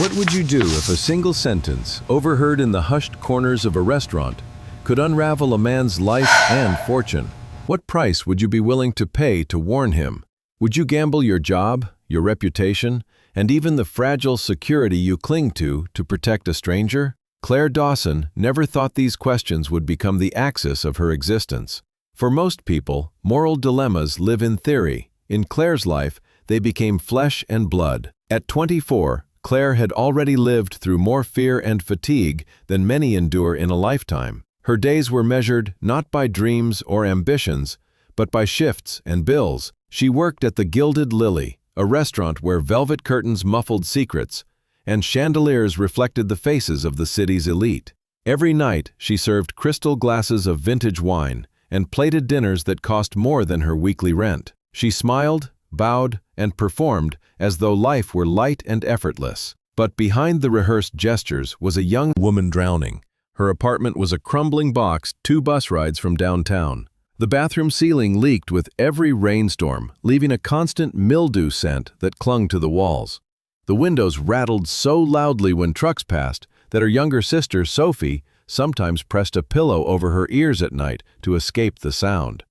What would you do if a single sentence, overheard in the hushed corners of a restaurant, could unravel a man's life and fortune? What price would you be willing to pay to warn him? Would you gamble your job, your reputation, and even the fragile security you cling to protect a stranger? Claire Dawson never thought these questions would become the axis of her existence. For most people, moral dilemmas live in theory. In Claire's life, they became flesh and blood. At 24, Claire had already lived through more fear and fatigue than many endure in a lifetime. Her days were measured not by dreams or ambitions, but by shifts and bills. She worked at the Gilded Lily, a restaurant where velvet curtains muffled secrets, and chandeliers reflected the faces of the city's elite. Every night, she served crystal glasses of vintage wine and plated dinners that cost more than her weekly rent. She smiled, bowed, and performed as though life were light and effortless. But behind the rehearsed gestures was a young woman drowning. Her apartment was a crumbling box 2 bus rides from downtown. The bathroom ceiling leaked with every rainstorm, leaving a constant mildew scent that clung to the walls. The windows rattled so loudly when trucks passed that her younger sister, Sophie, sometimes pressed a pillow over her ears at night to escape the sound.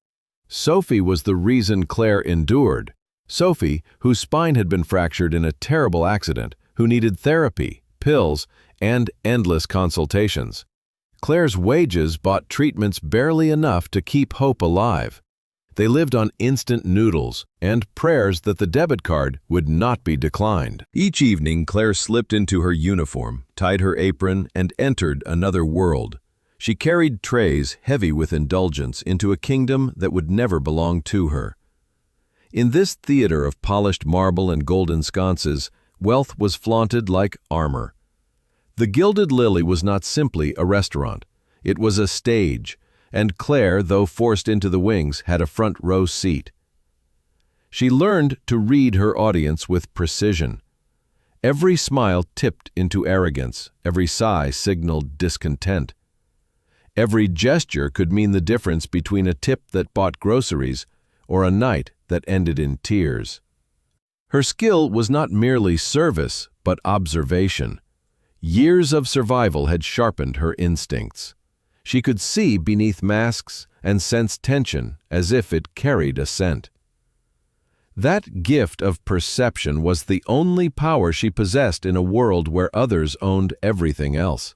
Sophie was the reason Claire endured. Sophie, whose spine had been fractured in a terrible accident, who needed therapy, pills, and endless consultations. Claire's wages bought treatments barely enough to keep hope alive. They lived on instant noodles and prayers that the debit card would not be declined. Each evening, Claire slipped into her uniform, tied her apron, and entered another world. She carried trays heavy with indulgence into a kingdom that would never belong to her. In this theater of polished marble and golden sconces, wealth was flaunted like armor. The Gilded Lily was not simply a restaurant. It was a stage, and Claire, though forced into the wings, had a front-row seat. She learned to read her audience with precision. Every smile tipped into arrogance, every sigh signaled discontent. Every gesture could mean the difference between a tip that bought groceries or a night that ended in tears. Her skill was not merely service, but observation. Years of survival had sharpened her instincts. She could see beneath masks and sense tension as if it carried a scent. That gift of perception was the only power she possessed in a world where others owned everything else.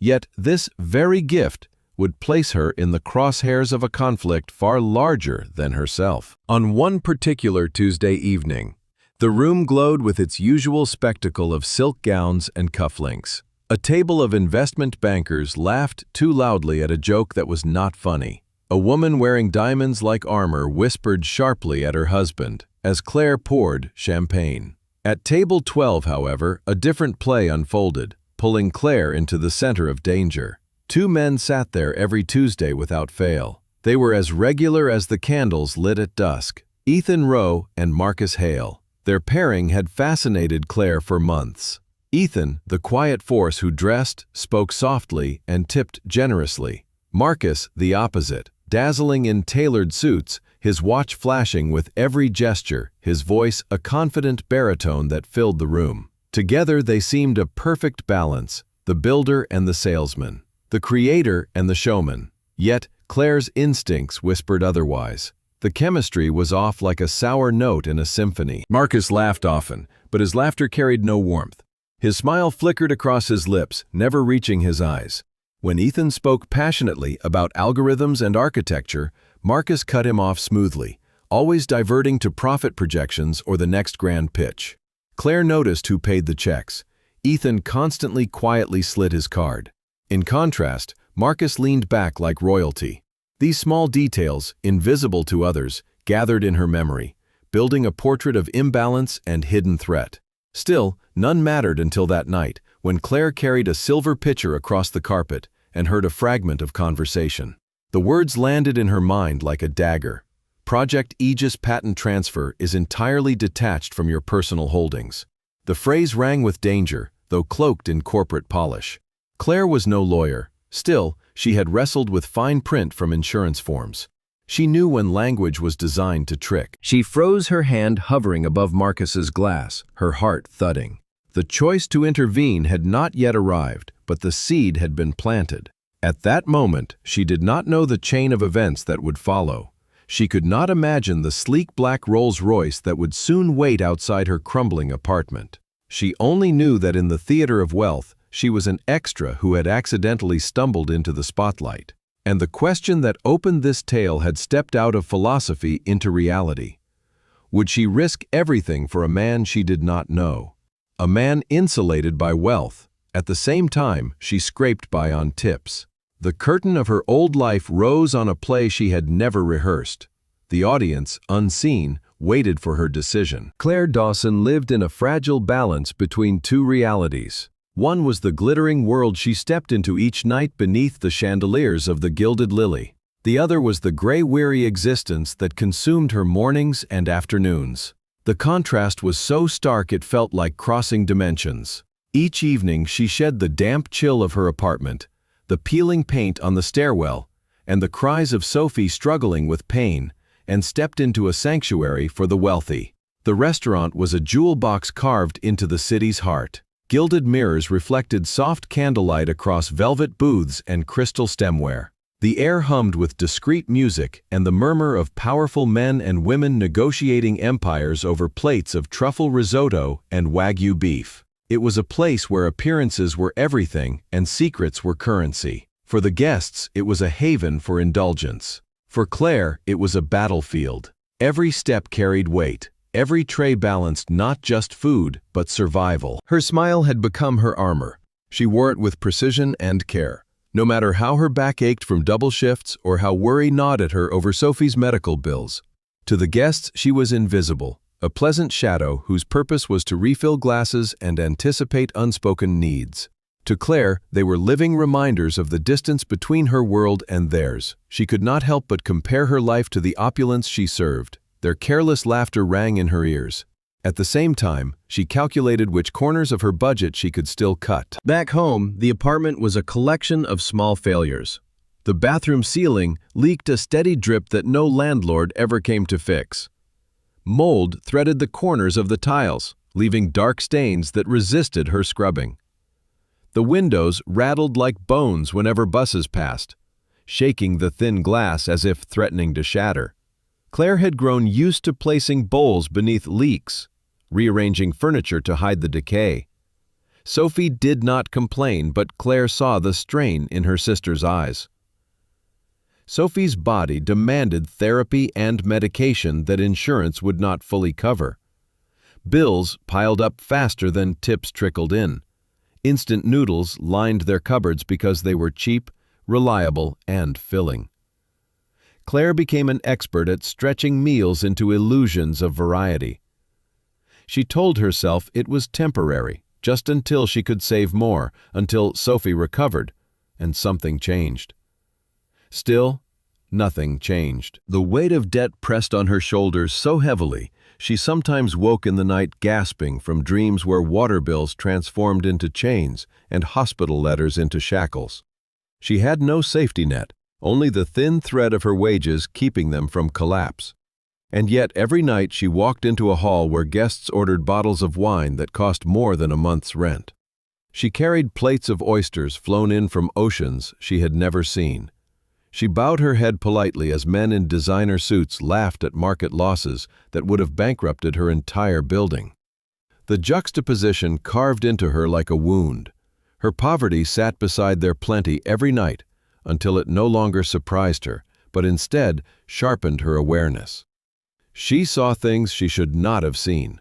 Yet this very gift would place her in the crosshairs of a conflict far larger than herself. On one particular Tuesday evening, the room glowed with its usual spectacle of silk gowns and cufflinks. A table of investment bankers laughed too loudly at a joke that was not funny. A woman wearing diamonds like armor whispered sharply at her husband as Claire poured champagne. At table 12, however, a different play unfolded, pulling Claire into the center of danger. 2 men sat there every Tuesday without fail. They were as regular as the candles lit at dusk. Ethan Rowe and Marcus Hale. Their pairing had fascinated Claire for months. Ethan, the quiet force who dressed, spoke softly, and tipped generously. Marcus, the opposite, dazzling in tailored suits, his watch flashing with every gesture, his voice a confident baritone that filled the room. Together they seemed a perfect balance, the builder and the salesman, the creator and the showman. Yet Claire's instincts whispered otherwise. The chemistry was off like a sour note in a symphony. Marcus laughed often, but his laughter carried no warmth. His smile flickered across his lips, never reaching his eyes. When Ethan spoke passionately about algorithms and architecture, Marcus cut him off smoothly, always diverting to profit projections or the next grand pitch. Claire noticed who paid the checks. Ethan constantly quietly slid his card. In contrast, Marcus leaned back like royalty. These small details, invisible to others, gathered in her memory, building a portrait of imbalance and hidden threat. Still, none mattered until that night, when Claire carried a silver pitcher across the carpet and heard a fragment of conversation. The words landed in her mind like a dagger. Project Aegis patent transfer is entirely detached from your personal holdings. The phrase rang with danger, though cloaked in corporate polish. Claire was no lawyer. Still, she had wrestled with fine print from insurance forms. She knew when language was designed to trick. She froze her hand hovering above Marcus's glass, her heart thudding. The choice to intervene had not yet arrived, but the seed had been planted. At that moment, she did not know the chain of events that would follow. She could not imagine the sleek black Rolls-Royce that would soon wait outside her crumbling apartment. She only knew that in the theater of wealth, she was an extra who had accidentally stumbled into the spotlight. And the question that opened this tale had stepped out of philosophy into reality. Would she risk everything for a man she did not know? A man insulated by wealth, at the same time she scraped by on tips. The curtain of her old life rose on a play she had never rehearsed. The audience, unseen, waited for her decision. Claire Dawson lived in a fragile balance between two realities. One was the glittering world she stepped into each night beneath the chandeliers of the Gilded Lily. The other was the gray, weary existence that consumed her mornings and afternoons. The contrast was so stark it felt like crossing dimensions. Each evening she shed the damp chill of her apartment, the peeling paint on the stairwell, and the cries of Sophie struggling with pain, and stepped into a sanctuary for the wealthy. The restaurant was a jewel box carved into the city's heart. Gilded mirrors reflected soft candlelight across velvet booths and crystal stemware. The air hummed with discreet music and the murmur of powerful men and women negotiating empires over plates of truffle risotto and Wagyu beef. It was a place where appearances were everything and secrets were currency. For the guests, it was a haven for indulgence. For Claire, it was a battlefield. Every step carried weight. Every tray balanced not just food, but survival. Her smile had become her armor. She wore it with precision and care. No matter how her back ached from double shifts or how worry gnawed at her over Sophie's medical bills. To the guests, she was invisible, a pleasant shadow whose purpose was to refill glasses and anticipate unspoken needs. To Claire, they were living reminders of the distance between her world and theirs. She could not help but compare her life to the opulence she served. Their careless laughter rang in her ears. At the same time, she calculated which corners of her budget she could still cut. Back home, the apartment was a collection of small failures. The bathroom ceiling leaked a steady drip that no landlord ever came to fix. Mold threaded the corners of the tiles, leaving dark stains that resisted her scrubbing. The windows rattled like bones whenever buses passed, shaking the thin glass as if threatening to shatter. Claire had grown used to placing bowls beneath leaks, rearranging furniture to hide the decay. Sophie did not complain, but Claire saw the strain in her sister's eyes. Sophie's body demanded therapy and medication that insurance would not fully cover. Bills piled up faster than tips trickled in. Instant noodles lined their cupboards because they were cheap, reliable, and filling. Claire became an expert at stretching meals into illusions of variety. She told herself it was temporary, just until she could save more, until Sophie recovered, and something changed. Still, nothing changed. The weight of debt pressed on her shoulders so heavily, she sometimes woke in the night gasping from dreams where water bills transformed into chains and hospital letters into shackles. She had no safety net, only the thin thread of her wages keeping them from collapse. And yet every night she walked into a hall where guests ordered bottles of wine that cost more than a month's rent. She carried plates of oysters flown in from oceans she had never seen. She bowed her head politely as men in designer suits laughed at market losses that would have bankrupted her entire building. The juxtaposition carved into her like a wound. Her poverty sat beside their plenty every night until it no longer surprised her, but instead sharpened her awareness. She saw things she should not have seen,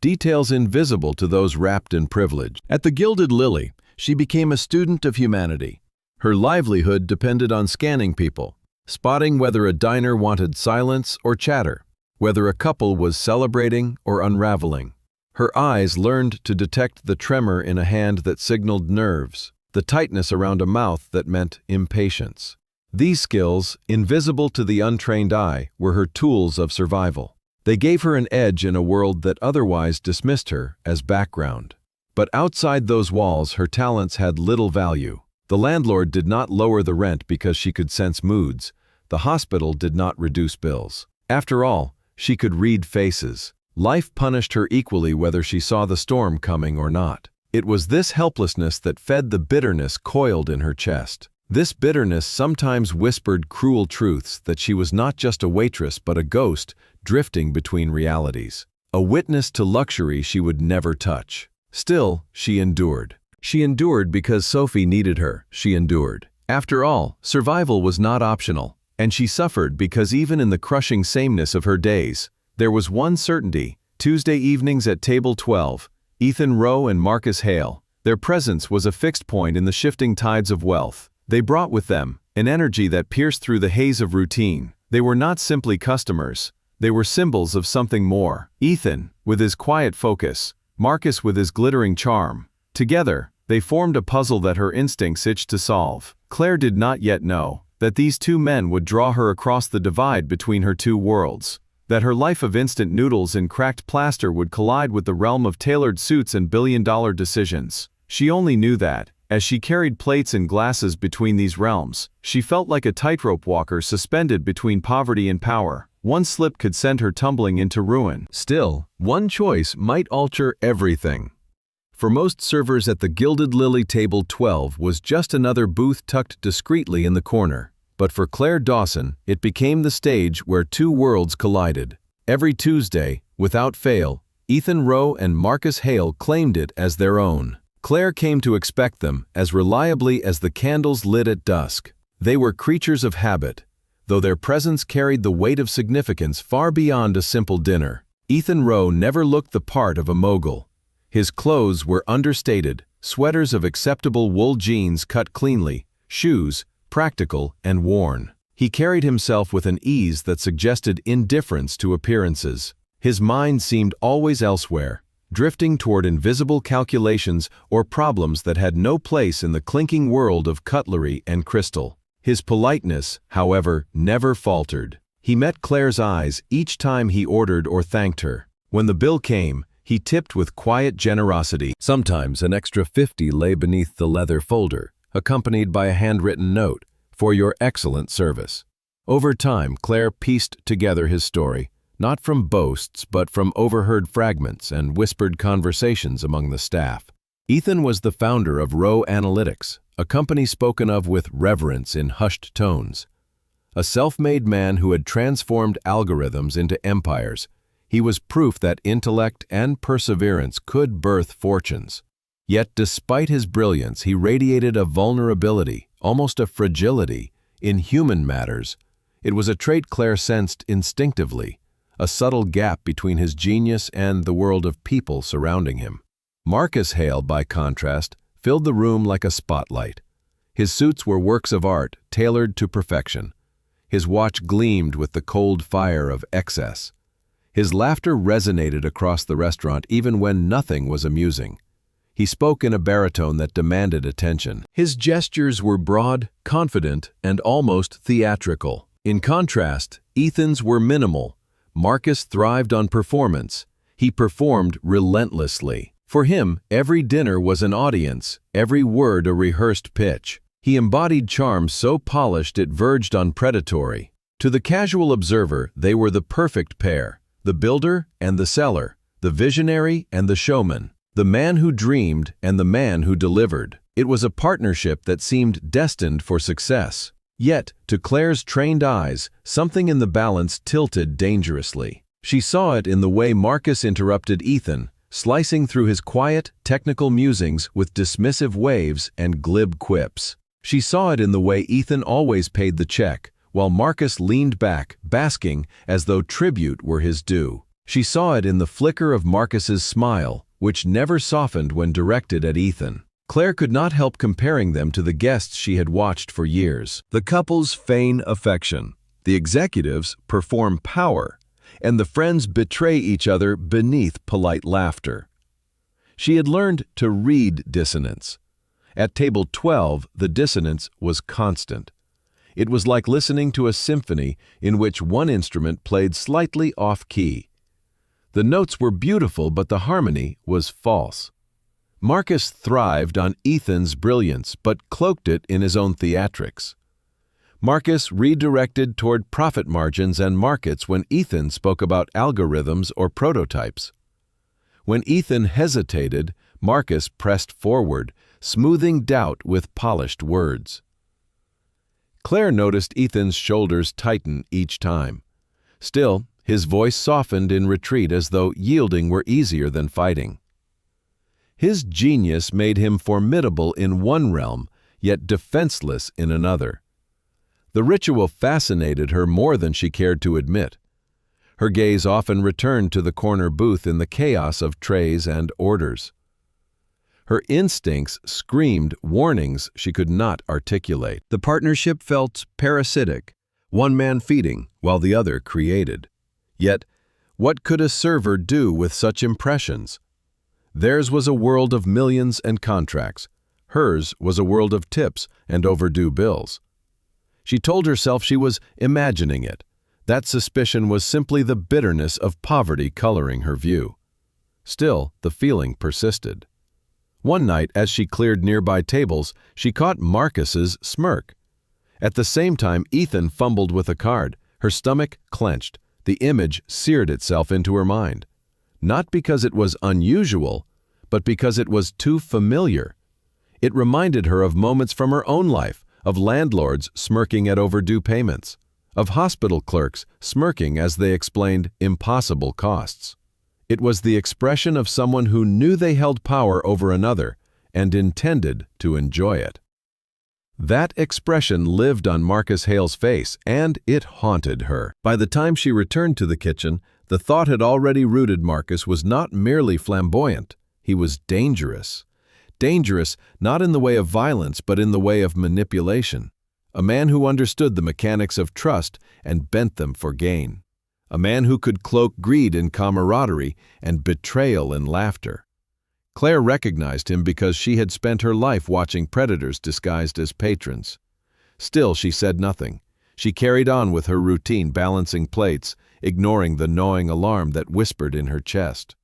details invisible to those wrapped in privilege. At the Gilded Lily, she became a student of humanity. Her livelihood depended on scanning people, spotting whether a diner wanted silence or chatter, whether a couple was celebrating or unraveling. Her eyes learned to detect the tremor in a hand that signaled nerves, the tightness around a mouth that meant impatience. These skills, invisible to the untrained eye, were her tools of survival. They gave her an edge in a world that otherwise dismissed her as background. But outside those walls, her talents had little value. The landlord did not lower the rent because she could sense moods. The hospital did not reduce bills. After all, she could read faces. Life punished her equally whether she saw the storm coming or not. It was this helplessness that fed the bitterness coiled in her chest. This bitterness sometimes whispered cruel truths that she was not just a waitress but a ghost drifting between realities. A witness to luxury she would never touch. Still, she endured. She endured because Sophie needed her. She endured. After all, survival was not optional. And she suffered because even in the crushing sameness of her days, there was one certainty. Tuesday evenings at table 12, Ethan Rowe and Marcus Hale. Their presence was a fixed point in the shifting tides of wealth. They brought with them an energy that pierced through the haze of routine. They were not simply customers. They were symbols of something more. Ethan, with his quiet focus, Marcus with his glittering charm. Together, they formed a puzzle that her instincts itched to solve. Claire did not yet know that these two men would draw her across the divide between her two worlds. That her life of instant noodles and cracked plaster would collide with the realm of tailored suits and billion-dollar decisions. She only knew that, as she carried plates and glasses between these realms, she felt like a tightrope walker suspended between poverty and power. One slip could send her tumbling into ruin. Still, one choice might alter everything. For most servers at the Gilded Lily table 12 was just another booth tucked discreetly in the corner. But for Claire Dawson, it became the stage where two worlds collided. Every Tuesday, without fail, Ethan Rowe and Marcus Hale claimed it as their own. Claire came to expect them as reliably as the candles lit at dusk. They were creatures of habit, though their presence carried the weight of significance far beyond a simple dinner. Ethan Rowe never looked the part of a mogul. His clothes were understated, sweaters of acceptable wool, jeans cut cleanly, shoes practical and worn. He carried himself with an ease that suggested indifference to appearances. His mind seemed always elsewhere, drifting toward invisible calculations or problems that had no place in the clinking world of cutlery and crystal. His politeness, however, never faltered. He met Claire's eyes each time he ordered or thanked her. When the bill came, he tipped with quiet generosity. Sometimes an extra 50 lay beneath the leather folder, accompanied by a handwritten note, "For your excellent service." Over time, Claire pieced together his story, not from boasts but from overheard fragments and whispered conversations among the staff. Ethan was the founder of Rowe Analytics, a company spoken of with reverence in hushed tones. A self-made man who had transformed algorithms into empires, he was proof that intellect and perseverance could birth fortunes. Yet despite his brilliance, he radiated a vulnerability, almost a fragility, in human matters. It was a trait Claire sensed instinctively, a subtle gap between his genius and the world of people surrounding him. Marcus Hale, by contrast, filled the room like a spotlight. His suits were works of art, tailored to perfection. His watch gleamed with the cold fire of excess. His laughter resonated across the restaurant even when nothing was amusing. He spoke in a baritone that demanded attention. His gestures were broad, confident, and almost theatrical. In contrast, Ethan's were minimal. Marcus thrived on performance. He performed relentlessly. For him, every dinner was an audience, every word a rehearsed pitch. He embodied charm so polished it verged on predatory. To the casual observer, they were the perfect pair, the builder and the seller, the visionary and the showman. The man who dreamed and the man who delivered. It was a partnership that seemed destined for success. Yet, to Claire's trained eyes, something in the balance tilted dangerously. She saw it in the way Marcus interrupted Ethan, slicing through his quiet, technical musings with dismissive waves and glib quips. She saw it in the way Ethan always paid the check, while Marcus leaned back, basking as though tribute were his due. She saw it in the flicker of Marcus's smile, which never softened when directed at Ethan. Claire could not help comparing them to the guests she had watched for years. The couples feign affection, the executives perform power, and the friends betray each other beneath polite laughter. She had learned to read dissonance. At table 12, the dissonance was constant. It was like listening to a symphony in which one instrument played slightly off-key. The notes were beautiful, but the harmony was false. Marcus thrived on Ethan's brilliance, but cloaked it in his own theatrics. Marcus redirected toward profit margins and markets when Ethan spoke about algorithms or prototypes. When Ethan hesitated, Marcus pressed forward, smoothing doubt with polished words. Claire noticed Ethan's shoulders tighten each time. Still, his voice softened in retreat as though yielding were easier than fighting. His genius made him formidable in one realm, yet defenseless in another. The ritual fascinated her more than she cared to admit. Her gaze often returned to the corner booth in the chaos of trays and orders. Her instincts screamed warnings she could not articulate. The partnership felt parasitic, one man feeding while the other created. Yet, what could a server do with such impressions? Theirs was a world of millions and contracts. Hers was a world of tips and overdue bills. She told herself she was imagining it. That suspicion was simply the bitterness of poverty coloring her view. Still, the feeling persisted. One night, as she cleared nearby tables, she caught Marcus's smirk. At the same time, Ethan fumbled with a card. Her stomach clenched. The image seared itself into her mind. Not because it was unusual, but because it was too familiar. It reminded her of moments from her own life, of landlords smirking at overdue payments, of hospital clerks smirking as they explained impossible costs. It was the expression of someone who knew they held power over another and intended to enjoy it. That expression lived on Marcus Hale's face, and it haunted her. By the time she returned to the kitchen, the thought had already rooted Marcus was not merely flamboyant, he was dangerous. Dangerous not in the way of violence, but in the way of manipulation. A man who understood the mechanics of trust and bent them for gain. A man who could cloak greed in camaraderie and betrayal in laughter. Claire recognized him because she had spent her life watching predators disguised as patrons. Still, she said nothing. She carried on with her routine, balancing plates, ignoring the gnawing alarm that whispered in her chest.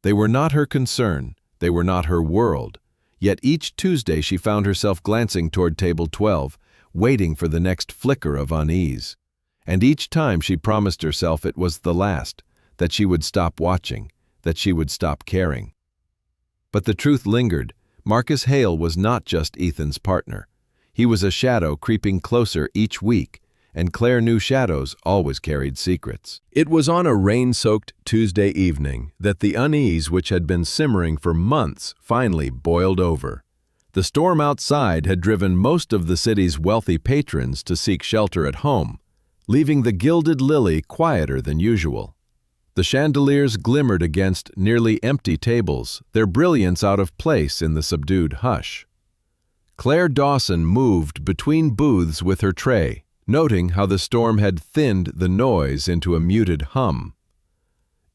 They were not her concern. They were not her world. Yet each Tuesday she found herself glancing toward table 12, waiting for the next flicker of unease. And each time she promised herself it was the last, that she would stop watching, that she would stop caring. But the truth lingered. Marcus Hale was not just Ethan's partner. He was a shadow creeping closer each week, and Claire knew shadows always carried secrets. It was on a rain-soaked Tuesday evening that the unease which had been simmering for months finally boiled over. The storm outside had driven most of the city's wealthy patrons to seek shelter at home, leaving the Gilded Lily quieter than usual. The chandeliers glimmered against nearly empty tables, their brilliance out of place in the subdued hush. Claire Dawson moved between booths with her tray, noting how the storm had thinned the noise into a muted hum.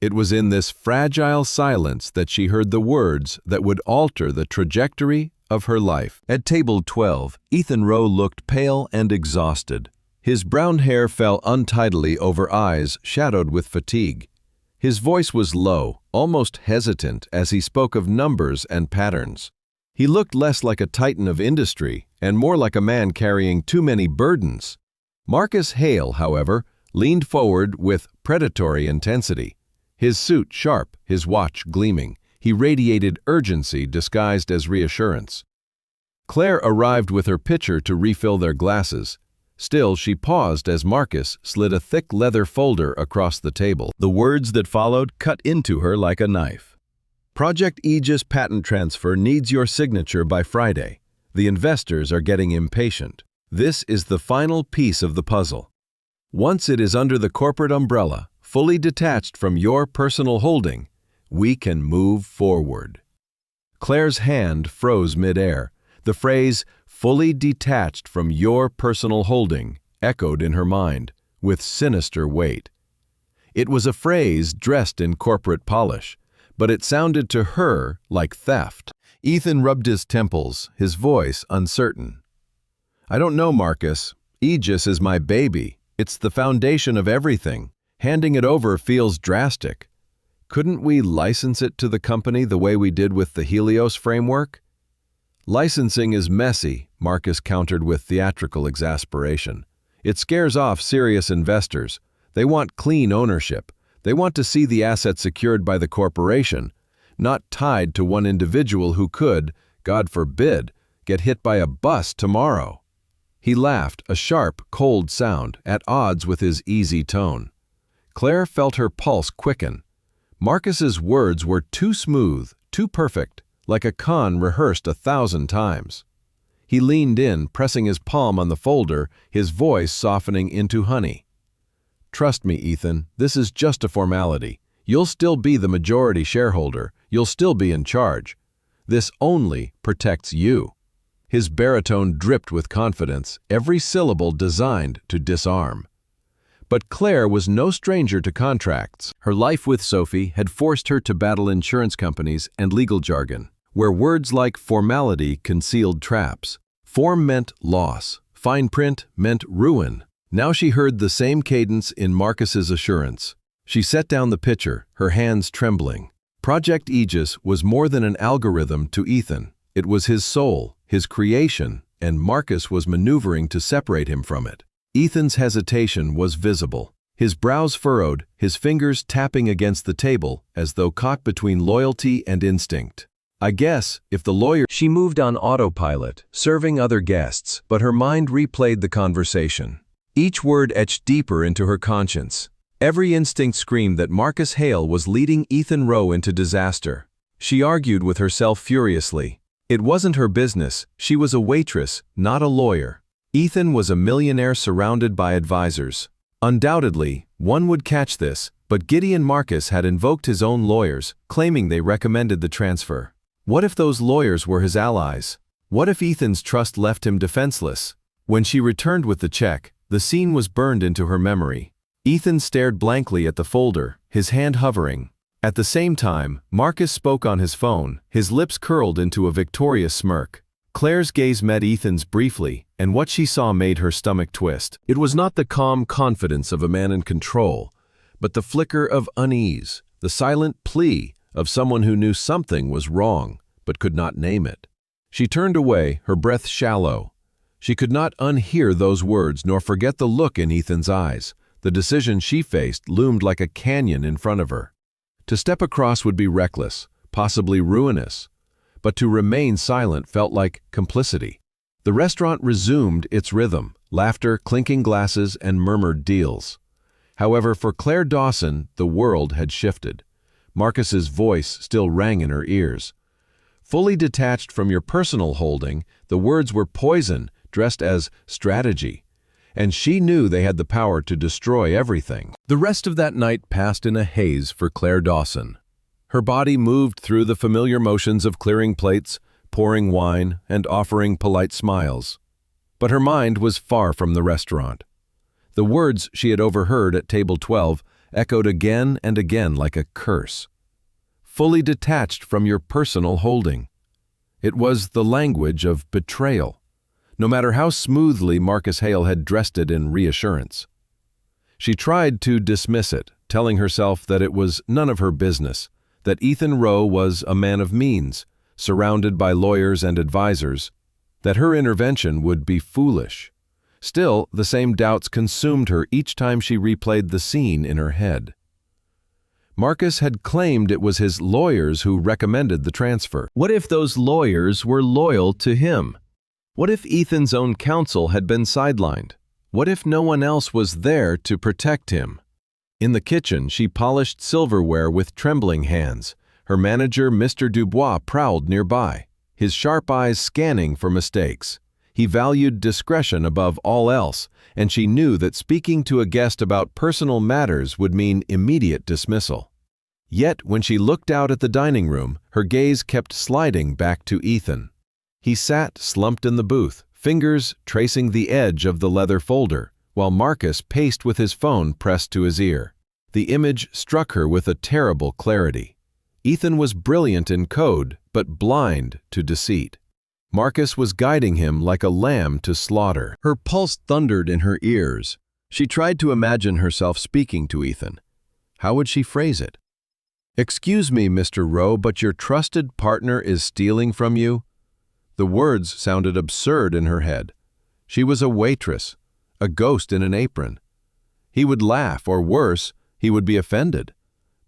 It was in this fragile silence that she heard the words that would alter the trajectory of her life. At table 12, Ethan Rowe looked pale and exhausted. His brown hair fell untidily over eyes shadowed with fatigue. His voice was low, almost hesitant, as he spoke of numbers and patterns. He looked less like a titan of industry and more like a man carrying too many burdens. Marcus Hale, however, leaned forward with predatory intensity. His suit sharp, his watch gleaming, he radiated urgency disguised as reassurance. Claire arrived with her pitcher to refill their glasses. Still, she paused as Marcus slid a thick leather folder across the table. The words that followed cut into her like a knife. Project Aegis patent transfer needs your signature by Friday. The investors are getting impatient. This is the final piece of the puzzle. Once it is under the corporate umbrella, fully detached from your personal holding, we can move forward. Claire's hand froze midair. The phrase, fully detached from your personal holding, echoed in her mind, with sinister weight. It was a phrase dressed in corporate polish, but it sounded to her like theft. Ethan rubbed his temples, his voice uncertain. I don't know, Marcus. Aegis is my baby. It's the foundation of everything. Handing it over feels drastic. Couldn't we license it to the company the way we did with the Helios framework? Licensing is messy, Marcus countered with theatrical exasperation. It scares off serious investors. They want clean ownership. They want to see the asset secured by the corporation, not tied to one individual who could, God forbid, get hit by a bus tomorrow. He laughed, a sharp, cold sound, at odds with his easy tone. Claire felt her pulse quicken. Marcus's words were too smooth, too perfect, like a con rehearsed 1,000 times. He leaned in, pressing his palm on the folder, his voice softening into honey. "Trust me, Ethan, this is just a formality. You'll still be the majority shareholder. You'll still be in charge. This only protects you." His baritone dripped with confidence, every syllable designed to disarm. But Claire was no stranger to contracts. Her life with Sophie had forced her to battle insurance companies and legal jargon, where words like formality concealed traps. Form meant loss. Fine print meant ruin. Now she heard the same cadence in Marcus's assurance. She set down the pitcher, her hands trembling. Project Aegis was more than an algorithm to Ethan. It was his soul, his creation, and Marcus was maneuvering to separate him from it. Ethan's hesitation was visible. His brows furrowed, his fingers tapping against the table, as though caught between loyalty and instinct. "I guess, if the lawyer—" She moved on autopilot, serving other guests, but her mind replayed the conversation. Each word etched deeper into her conscience. Every instinct screamed that Marcus Hale was leading Ethan Rowe into disaster. She argued with herself furiously. It wasn't her business. She was a waitress, not a lawyer. Ethan was a millionaire surrounded by advisors. Undoubtedly, one would catch this, but Gideon Marcus had invoked his own lawyers, claiming they recommended the transfer. What if those lawyers were his allies? What if Ethan's trust left him defenseless? When she returned with the check, the scene was burned into her memory. Ethan stared blankly at the folder, his hand hovering. At the same time, Marcus spoke on his phone, his lips curled into a victorious smirk. Claire's gaze met Ethan's briefly, and what she saw made her stomach twist. It was not the calm confidence of a man in control, but the flicker of unease, the silent plea of someone who knew something was wrong, but could not name it. She turned away, her breath shallow. She could not unhear those words nor forget the look in Ethan's eyes. The decision she faced loomed like a canyon in front of her. To step across would be reckless, possibly ruinous, but to remain silent felt like complicity. The restaurant resumed its rhythm, laughter, clinking glasses, and murmured deals. However, for Claire Dawson, the world had shifted. Marcus's voice still rang in her ears. Fully detached from your personal holding, the words were poison, dressed as strategy. And she knew they had the power to destroy everything. The rest of that night passed in a haze for Claire Dawson. Her body moved through the familiar motions of clearing plates, pouring wine, and offering polite smiles. But her mind was far from the restaurant. The words she had overheard at table 12 echoed again and again like a curse. Fully detached from your personal holding. It was the language of betrayal, no matter how smoothly Marcus Hale had dressed it in reassurance. She tried to dismiss it, telling herself that it was none of her business, that Ethan Rowe was a man of means, surrounded by lawyers and advisors, that her intervention would be foolish. Still, the same doubts consumed her each time she replayed the scene in her head. Marcus had claimed it was his lawyers who recommended the transfer. What if those lawyers were loyal to him? What if Ethan's own counsel had been sidelined? What if no one else was there to protect him? In the kitchen, she polished silverware with trembling hands. Her manager, Mr. Dubois, prowled nearby, his sharp eyes scanning for mistakes. He valued discretion above all else, and she knew that speaking to a guest about personal matters would mean immediate dismissal. Yet, when she looked out at the dining room, her gaze kept sliding back to Ethan. He sat slumped in the booth, fingers tracing the edge of the leather folder, while Marcus paced with his phone pressed to his ear. The image struck her with a terrible clarity. Ethan was brilliant in code, but blind to deceit. Marcus was guiding him like a lamb to slaughter. Her pulse thundered in her ears. She tried to imagine herself speaking to Ethan. How would she phrase it? "Excuse me, Mr. Rowe, but your trusted partner is stealing from you?" The words sounded absurd in her head. She was a waitress, a ghost in an apron. He would laugh, or worse, he would be offended.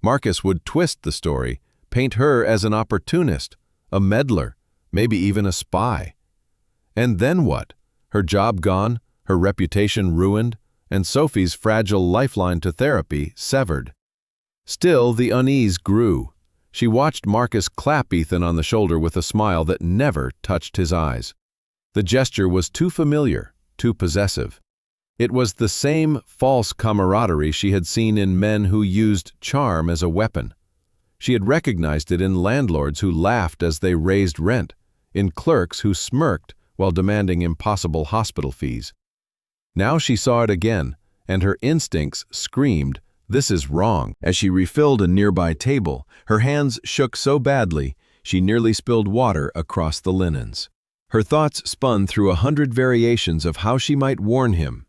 Marcus would twist the story, paint her as an opportunist, a meddler, maybe even a spy. And then what? Her job gone, her reputation ruined, and Sophie's fragile lifeline to therapy severed. Still, the unease grew. She watched Marcus clap Ethan on the shoulder with a smile that never touched his eyes. The gesture was too familiar, too possessive. It was the same false camaraderie she had seen in men who used charm as a weapon. She had recognized it in landlords who laughed as they raised rent, in clerks who smirked while demanding impossible hospital fees. Now she saw it again, and her instincts screamed, "This is wrong." As she refilled a nearby table, her hands shook so badly she nearly spilled water across the linens. Her thoughts spun through 100 variations of how she might warn him.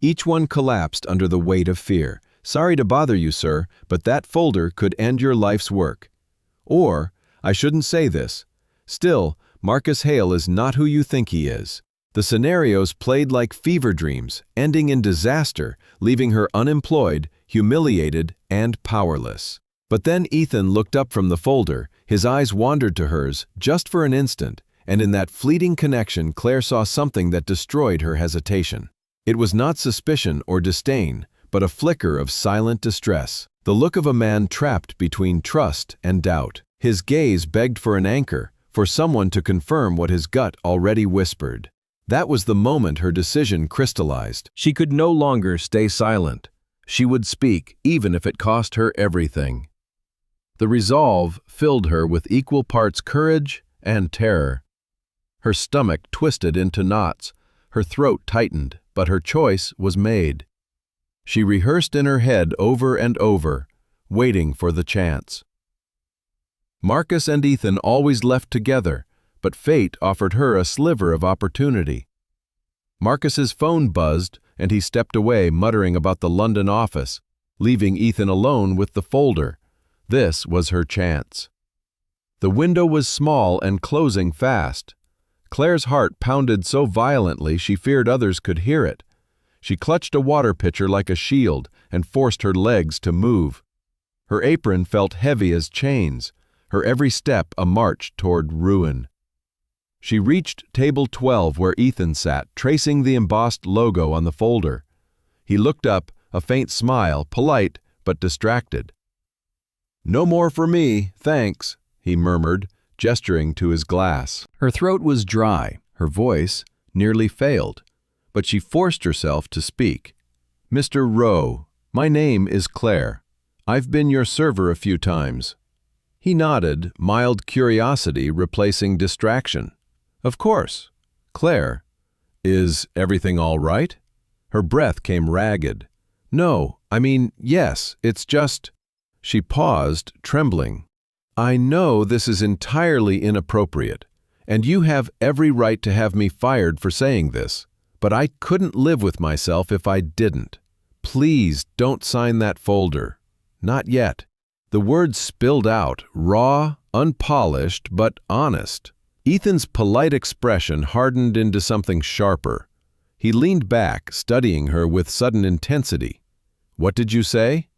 Each one collapsed under the weight of fear. "Sorry to bother you, sir, but that folder could end your life's work." Or, "I shouldn't say this. Still, Marcus Hale is not who you think he is." The scenarios played like fever dreams, ending in disaster, leaving her unemployed, humiliated, and powerless. But then Ethan looked up from the folder, his eyes wandered to hers just for an instant, and in that fleeting connection Claire saw something that destroyed her hesitation. It was not suspicion or disdain, but a flicker of silent distress, the look of a man trapped between trust and doubt. His gaze begged for an anchor, for someone to confirm what his gut already whispered. That was the moment her decision crystallized. She could no longer stay silent. She would speak, even if it cost her everything. The resolve filled her with equal parts courage and terror. Her stomach twisted into knots, her throat tightened, but her choice was made. She rehearsed in her head over and over, waiting for the chance. Marcus and Ethan always left together, but fate offered her a sliver of opportunity. Marcus's phone buzzed, and he stepped away, muttering about the London office, leaving Ethan alone with the folder. This was her chance. The window was small and closing fast. Claire's heart pounded so violently she feared others could hear it. She clutched a water pitcher like a shield and forced her legs to move. Her apron felt heavy as chains, her every step a march toward ruin. She reached table 12 where Ethan sat, tracing the embossed logo on the folder. He looked up, a faint smile, polite but distracted. "No more for me, thanks," he murmured, gesturing to his glass. Her throat was dry, her voice nearly failed, but she forced herself to speak. "Mr. Rowe, my name is Claire. I've been your server a few times." He nodded, mild curiosity replacing distraction. "Of course. Claire, is everything all right?" Her breath came ragged. "No, I mean, yes, it's just—" She paused, trembling. "I know this is entirely inappropriate, and you have every right to have me fired for saying this, but I couldn't live with myself if I didn't. Please don't sign that folder. Not yet." The words spilled out, raw, unpolished, but honest. Ethan's polite expression hardened into something sharper. He leaned back, studying her with sudden intensity. "What did you say?"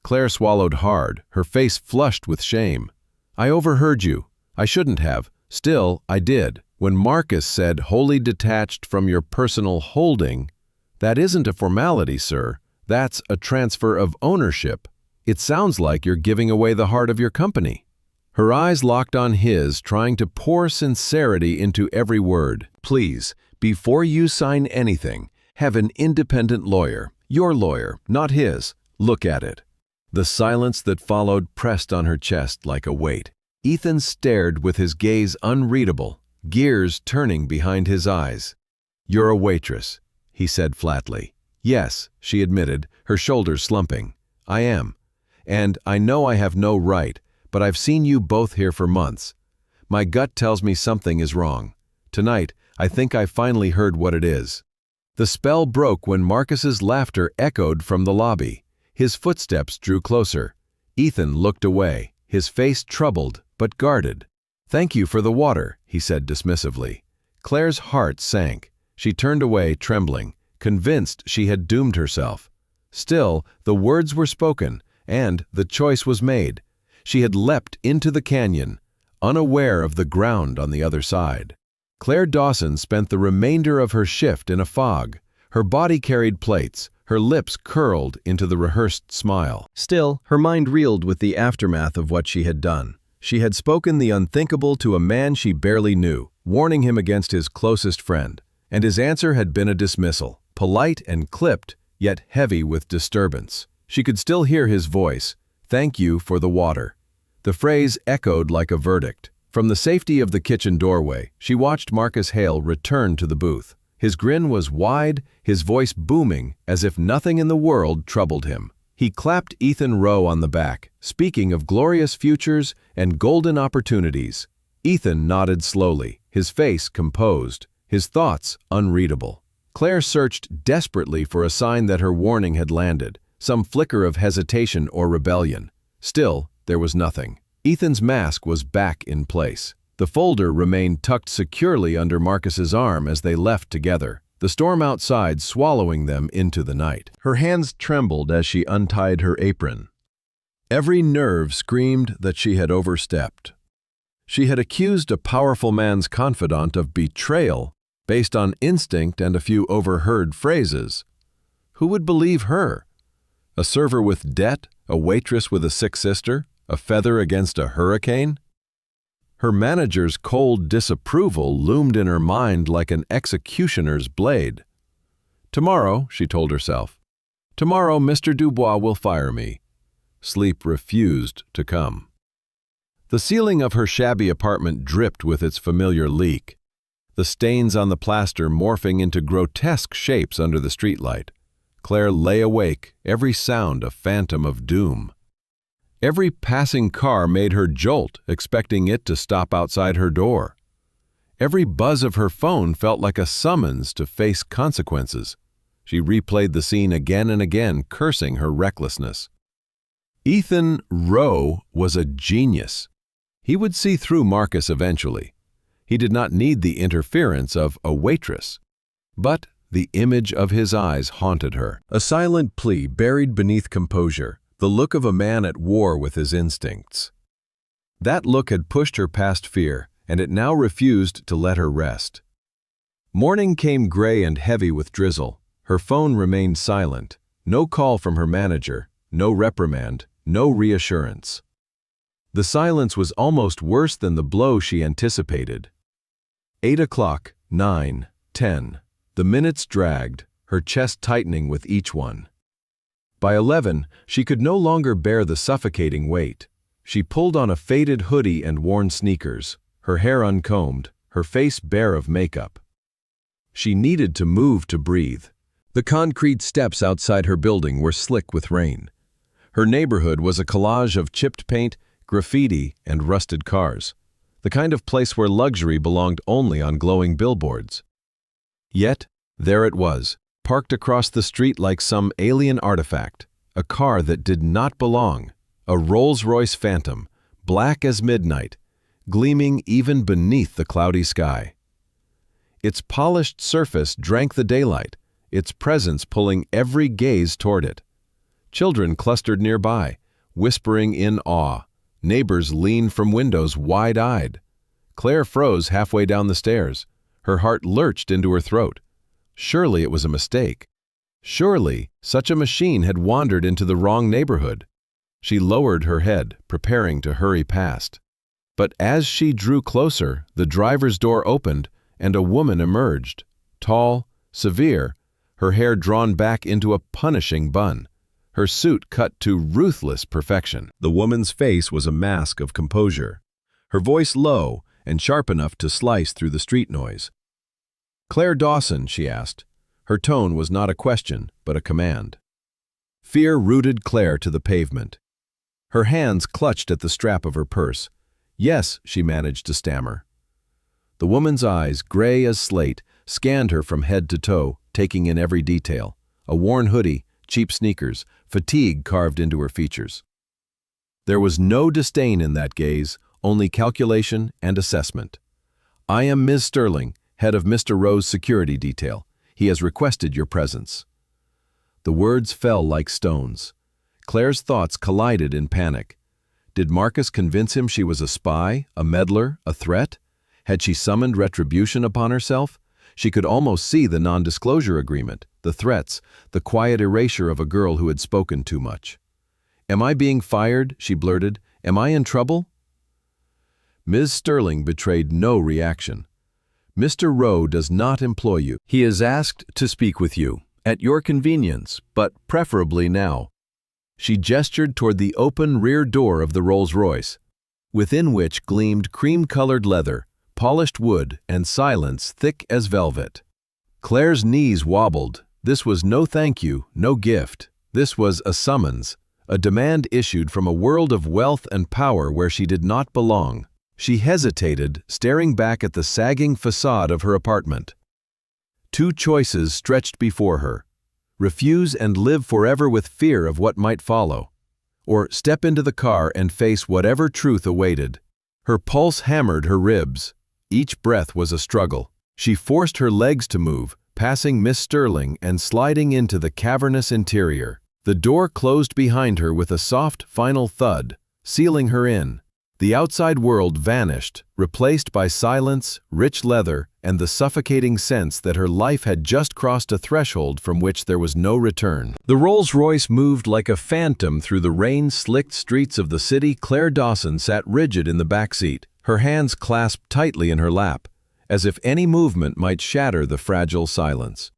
Claire swallowed hard, her face flushed with shame. "I overheard you. I shouldn't have. Still, I did. When Marcus said wholly detached from your personal holding, that isn't a formality, sir. That's a transfer of ownership. It sounds like you're giving away the heart of your company." Her eyes locked on his, trying to pour sincerity into every word. "Please, before you sign anything, have an independent lawyer, your lawyer, not his, look at it." The silence that followed pressed on her chest like a weight. Ethan stared with his gaze unreadable, gears turning behind his eyes. "You're a waitress," he said flatly. "Yes," she admitted, her shoulders slumping. "I am. And I know I have no right, but I've seen you both here for months. My gut tells me something is wrong. Tonight, I think I finally heard what it is." The spell broke when Marcus's laughter echoed from the lobby. His footsteps drew closer. Ethan looked away, his face troubled but guarded. "Thank you for the water," he said dismissively. Claire's heart sank. She turned away, trembling, convinced she had doomed herself. Still, the words were spoken, and the choice was made. She had leapt into the canyon, unaware of the ground on the other side. Claire Dawson spent the remainder of her shift in a fog. Her body carried plates, her lips curled into the rehearsed smile. Still, her mind reeled with the aftermath of what she had done. She had spoken the unthinkable to a man she barely knew, warning him against his closest friend. And his answer had been a dismissal, polite and clipped, yet heavy with disturbance. She could still hear his voice, "Thank you for the water." The phrase echoed like a verdict. From the safety of the kitchen doorway, she watched Marcus Hale return to the booth. His grin was wide, his voice booming, as if nothing in the world troubled him. He clapped Ethan Rowe on the back, speaking of glorious futures and golden opportunities. Ethan nodded slowly, his face composed, his thoughts unreadable. Claire searched desperately for a sign that her warning had landed, some flicker of hesitation or rebellion. Still, there was nothing. Ethan's mask was back in place. The folder remained tucked securely under Marcus's arm as they left together, the storm outside swallowing them into the night. Her hands trembled as she untied her apron. Every nerve screamed that she had overstepped. She had accused a powerful man's confidant of betrayal based on instinct and a few overheard phrases. Who would believe her? A server with debt, a waitress with a sick sister, a feather against a hurricane? Her manager's cold disapproval loomed in her mind like an executioner's blade. "Tomorrow," she told herself, "tomorrow Mr. Dubois will fire me." Sleep refused to come. The ceiling of her shabby apartment dripped with its familiar leak, the stains on the plaster morphing into grotesque shapes under the streetlight. Claire lay awake, every sound a phantom of doom. Every passing car made her jolt, expecting it to stop outside her door. Every buzz of her phone felt like a summons to face consequences. She replayed the scene again and again, cursing her recklessness. Ethan Rowe was a genius. He would see through Marcus eventually. He did not need the interference of a waitress. But the image of his eyes haunted her. A silent plea buried beneath composure, the look of a man at war with his instincts. That look had pushed her past fear, and it now refused to let her rest. Morning came gray and heavy with drizzle. Her phone remained silent. No call from her manager, no reprimand, no reassurance. The silence was almost worse than the blow she anticipated. 8 o'clock, 9, 10. The minutes dragged, her chest tightening with each one. By 11, she could no longer bear the suffocating weight. She pulled on a faded hoodie and worn sneakers, her hair uncombed, her face bare of makeup. She needed to move to breathe. The concrete steps outside her building were slick with rain. Her neighborhood was a collage of chipped paint, graffiti, and rusted cars, the kind of place where luxury belonged only on glowing billboards. Yet, there it was, parked across the street like some alien artifact, a car that did not belong, a Rolls-Royce Phantom, black as midnight, gleaming even beneath the cloudy sky. Its polished surface drank the daylight, its presence pulling every gaze toward it. Children clustered nearby, whispering in awe. Neighbors leaned from windows wide-eyed. Claire froze halfway down the stairs. Her heart lurched into her throat. Surely it was a mistake. Surely such a machine had wandered into the wrong neighborhood. She lowered her head, preparing to hurry past. But as she drew closer, the driver's door opened and a woman emerged, tall, severe, her hair drawn back into a punishing bun, her suit cut to ruthless perfection. The woman's face was a mask of composure, her voice low and sharp enough to slice through the street noise. "Claire Dawson," she asked. Her tone was not a question, but a command. Fear rooted Claire to the pavement. Her hands clutched at the strap of her purse. "Yes," she managed to stammer. The woman's eyes, gray as slate, scanned her from head to toe, taking in every detail. A worn hoodie, cheap sneakers, fatigue carved into her features. There was no disdain in that gaze, only calculation and assessment. "I am Ms. Sterling, head of Mr. Rowe's security detail. He has requested your presence." The words fell like stones. Claire's thoughts collided in panic. Did Marcus convince him she was a spy, a meddler, a threat? Had she summoned retribution upon herself? She could almost see the non-disclosure agreement, the threats, the quiet erasure of a girl who had spoken too much. "Am I being fired?" she blurted. "Am I in trouble?" Ms. Sterling betrayed no reaction. "Mr. Rowe does not employ you. He has asked to speak with you, at your convenience, but preferably now." She gestured toward the open rear door of the Rolls-Royce, within which gleamed cream-colored leather, polished wood, and silence thick as velvet. Claire's knees wobbled. This was no thank you, no gift. This was a summons, a demand issued from a world of wealth and power where she did not belong. She hesitated, staring back at the sagging facade of her apartment. Two choices stretched before her: refuse and live forever with fear of what might follow, or step into the car and face whatever truth awaited. Her pulse hammered her ribs. Each breath was a struggle. She forced her legs to move, passing Miss Sterling and sliding into the cavernous interior. The door closed behind her with a soft, final thud, sealing her in. The outside world vanished, replaced by silence, rich leather, and the suffocating sense that her life had just crossed a threshold from which there was no return. The Rolls-Royce moved like a phantom through the rain-slicked streets of the city. Claire Dawson sat rigid in the back seat, her hands clasped tightly in her lap, as if any movement might shatter the fragile silence.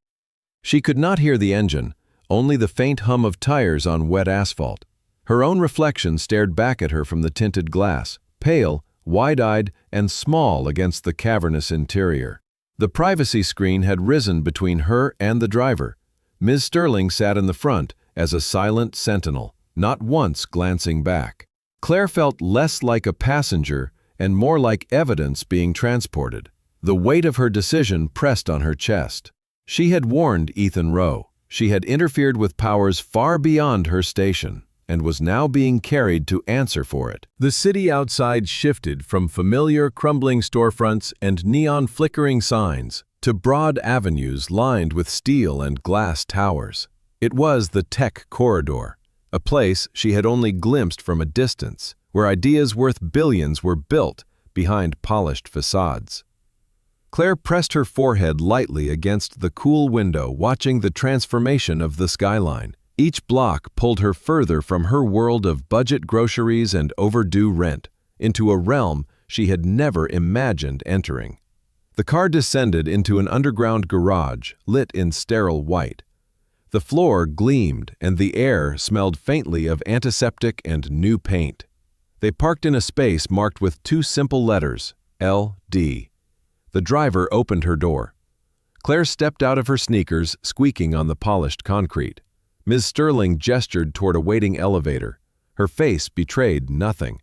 She could not hear the engine, only the faint hum of tires on wet asphalt. Her own reflection stared back at her from the tinted glass, pale, wide-eyed, and small against the cavernous interior. The privacy screen had risen between her and the driver. Ms. Sterling sat in the front as a silent sentinel, not once glancing back. Claire felt less like a passenger and more like evidence being transported. The weight of her decision pressed on her chest. She had warned Ethan Rowe. She had interfered with powers far beyond her station, and was now being carried to answer for it. The city outside shifted from familiar crumbling storefronts and neon flickering signs to broad avenues lined with steel and glass towers. It was the tech corridor, a place she had only glimpsed from a distance, where ideas worth billions were built behind polished facades. Claire pressed her forehead lightly against the cool window, watching the transformation of the skyline. Each block pulled her further from her world of budget groceries and overdue rent, into a realm she had never imagined entering. The car descended into an underground garage, lit in sterile white. The floor gleamed, and the air smelled faintly of antiseptic and new paint. They parked in a space marked with two simple letters, LD. The driver opened her door. Claire stepped out of her sneakers, squeaking on the polished concrete. Ms. Sterling gestured toward a waiting elevator. Her face betrayed nothing,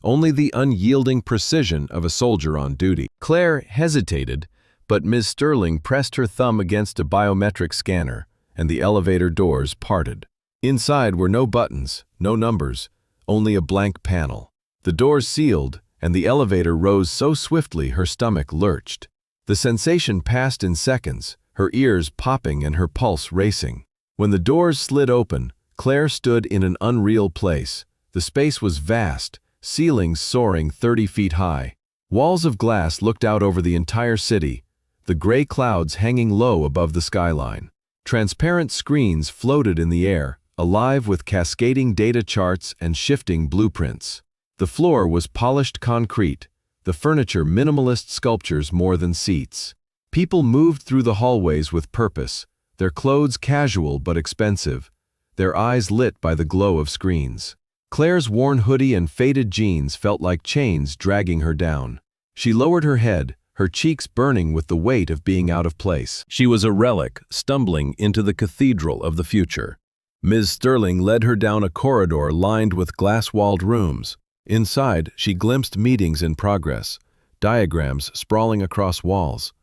only the unyielding precision of a soldier on duty. Claire hesitated, but Ms. Sterling pressed her thumb against a biometric scanner, and the elevator doors parted. Inside were no buttons, no numbers, only a blank panel. The doors sealed, and the elevator rose so swiftly her stomach lurched. The sensation passed in seconds, her ears popping and her pulse racing. When the doors slid open, Claire stood in an unreal place. The space was vast, ceilings soaring 30 feet high. Walls of glass looked out over the entire city, the gray clouds hanging low above the skyline. Transparent screens floated in the air, alive with cascading data charts and shifting blueprints. The floor was polished concrete, the furniture minimalist sculptures more than seats. People moved through the hallways with purpose, their clothes casual but expensive, their eyes lit by the glow of screens. Claire's worn hoodie and faded jeans felt like chains dragging her down. She lowered her head, her cheeks burning with the weight of being out of place. She was a relic, stumbling into the cathedral of the future. Ms. Sterling led her down a corridor lined with glass-walled rooms. Inside, she glimpsed meetings in progress, diagrams sprawling across walls,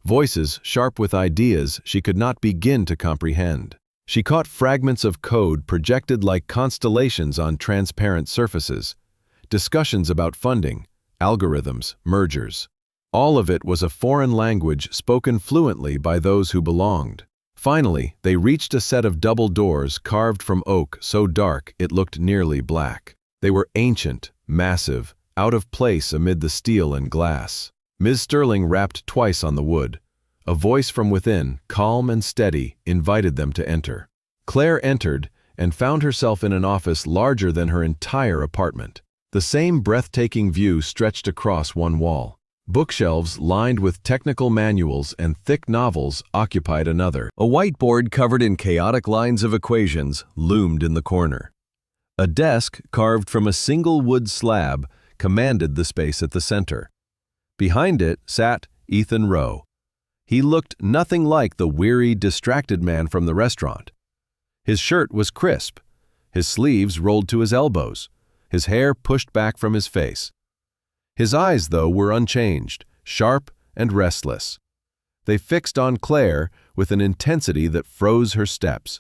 voices sharp with ideas she could not begin to comprehend. She caught fragments of code projected like constellations on transparent surfaces, discussions about funding, algorithms, mergers. All of it was a foreign language spoken fluently by those who belonged. Finally, they reached a set of double doors carved from oak so dark it looked nearly black. They were ancient, massive, out of place amid the steel and glass. Ms. Sterling rapped twice on the wood. A voice from within, calm and steady, invited them to enter. Claire entered and found herself in an office larger than her entire apartment. The same breathtaking view stretched across one wall. Bookshelves lined with technical manuals and thick novels occupied another. A whiteboard covered in chaotic lines of equations loomed in the corner. A desk carved from a single wood slab commanded the space at the center. Behind it sat Ethan Rowe. He looked nothing like the weary, distracted man from the restaurant. His shirt was crisp, his sleeves rolled to his elbows, his hair pushed back from his face. His eyes, though, were unchanged, sharp and restless. They fixed on Claire with an intensity that froze her steps.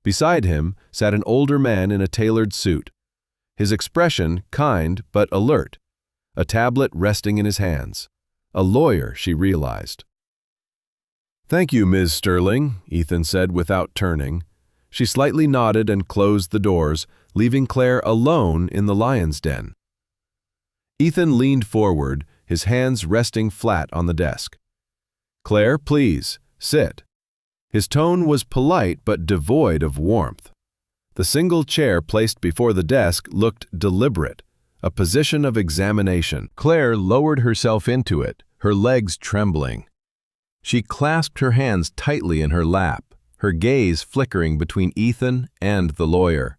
Beside him sat an older man in a tailored suit, his expression kind but alert, a tablet resting in his hands. A lawyer, she realized. "Thank you, Ms. Sterling," Ethan said without turning. She slightly nodded and closed the doors, leaving Claire alone in the lion's den. Ethan leaned forward, his hands resting flat on the desk. "Claire, please, sit." His tone was polite but devoid of warmth. The single chair placed before the desk looked deliberate, a position of examination. Claire lowered herself into it, her legs trembling. She clasped her hands tightly in her lap, her gaze flickering between Ethan and the lawyer.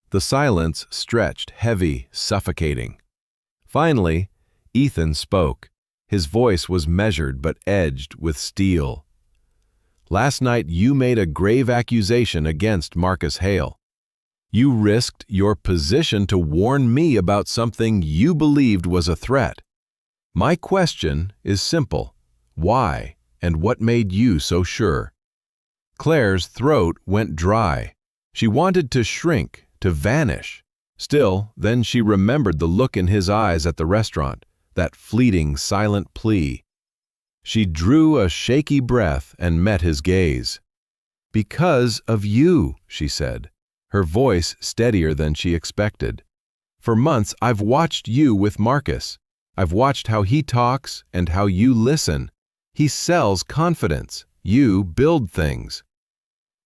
The silence stretched, heavy, suffocating. Finally, Ethan spoke. His voice was measured but edged with steel. "Last night you made a grave accusation against Marcus Hale. You risked your position to warn me about something you believed was a threat. My question is simple. Why, and what made you so sure?" Claire's throat went dry. She wanted to shrink, to vanish. Still, then she remembered the look in his eyes at the restaurant, that fleeting, silent plea. She drew a shaky breath and met his gaze. "Because of you," she said, her voice steadier than she expected. "For months I've watched you with Marcus. I've watched how he talks and how you listen. He sells confidence. You build things.